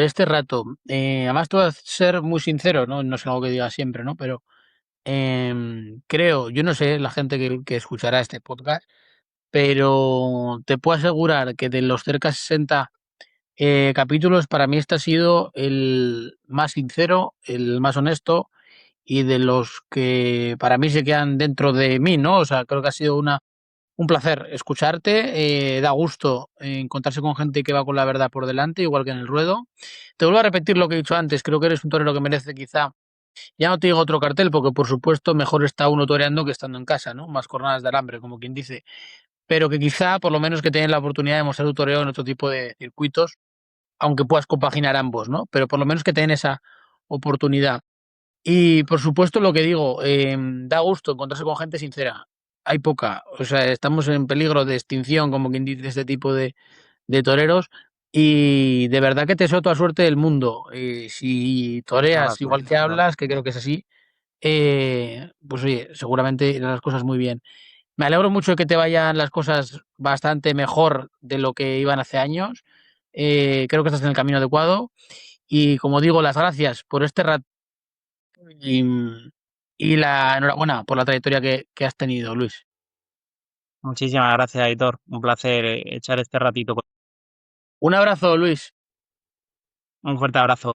este rato. Además, te voy a ser muy sincero, ¿no? No es algo que diga siempre, ¿no? Pero creo, yo no sé la gente que escuchará este podcast, pero te puedo asegurar que de los cerca de 60 capítulos, para mí este ha sido el más sincero, el más honesto y de los que para mí se quedan dentro de mí, ¿no? O sea, creo que ha sido un placer escucharte, da gusto encontrarse con gente que va con la verdad por delante, igual que en el ruedo. Te vuelvo a repetir lo que he dicho antes, creo que eres un torero que merece quizá, ya no te digo otro cartel, porque por supuesto mejor está uno toreando que estando en casa, ¿no? Más jornadas de alambre, como quien dice, pero que quizá por lo menos que tengas la oportunidad de mostrar tu toreo en otro tipo de circuitos, aunque puedas compaginar ambos, ¿no? Pero por lo menos que tengan esa oportunidad. Y por supuesto lo que digo, da gusto encontrarse con gente sincera. Hay poca, o sea, estamos en peligro de extinción, como quien dice, este tipo de toreros. Y de verdad que te deseo toda suerte del mundo. Si Muchas toreas gracias, igual que Aitor. hablas, que creo que es así, pues oye, seguramente irán las cosas muy bien. Me alegro mucho de que te vayan las cosas bastante mejor de lo que iban hace años. Creo que estás en el camino adecuado. Y como digo, las gracias por este rato y, y la enhorabuena por la trayectoria que has tenido, Luis. Muchísimas gracias, Aitor. Un placer echar este ratito. Un abrazo, Luis. Un fuerte abrazo.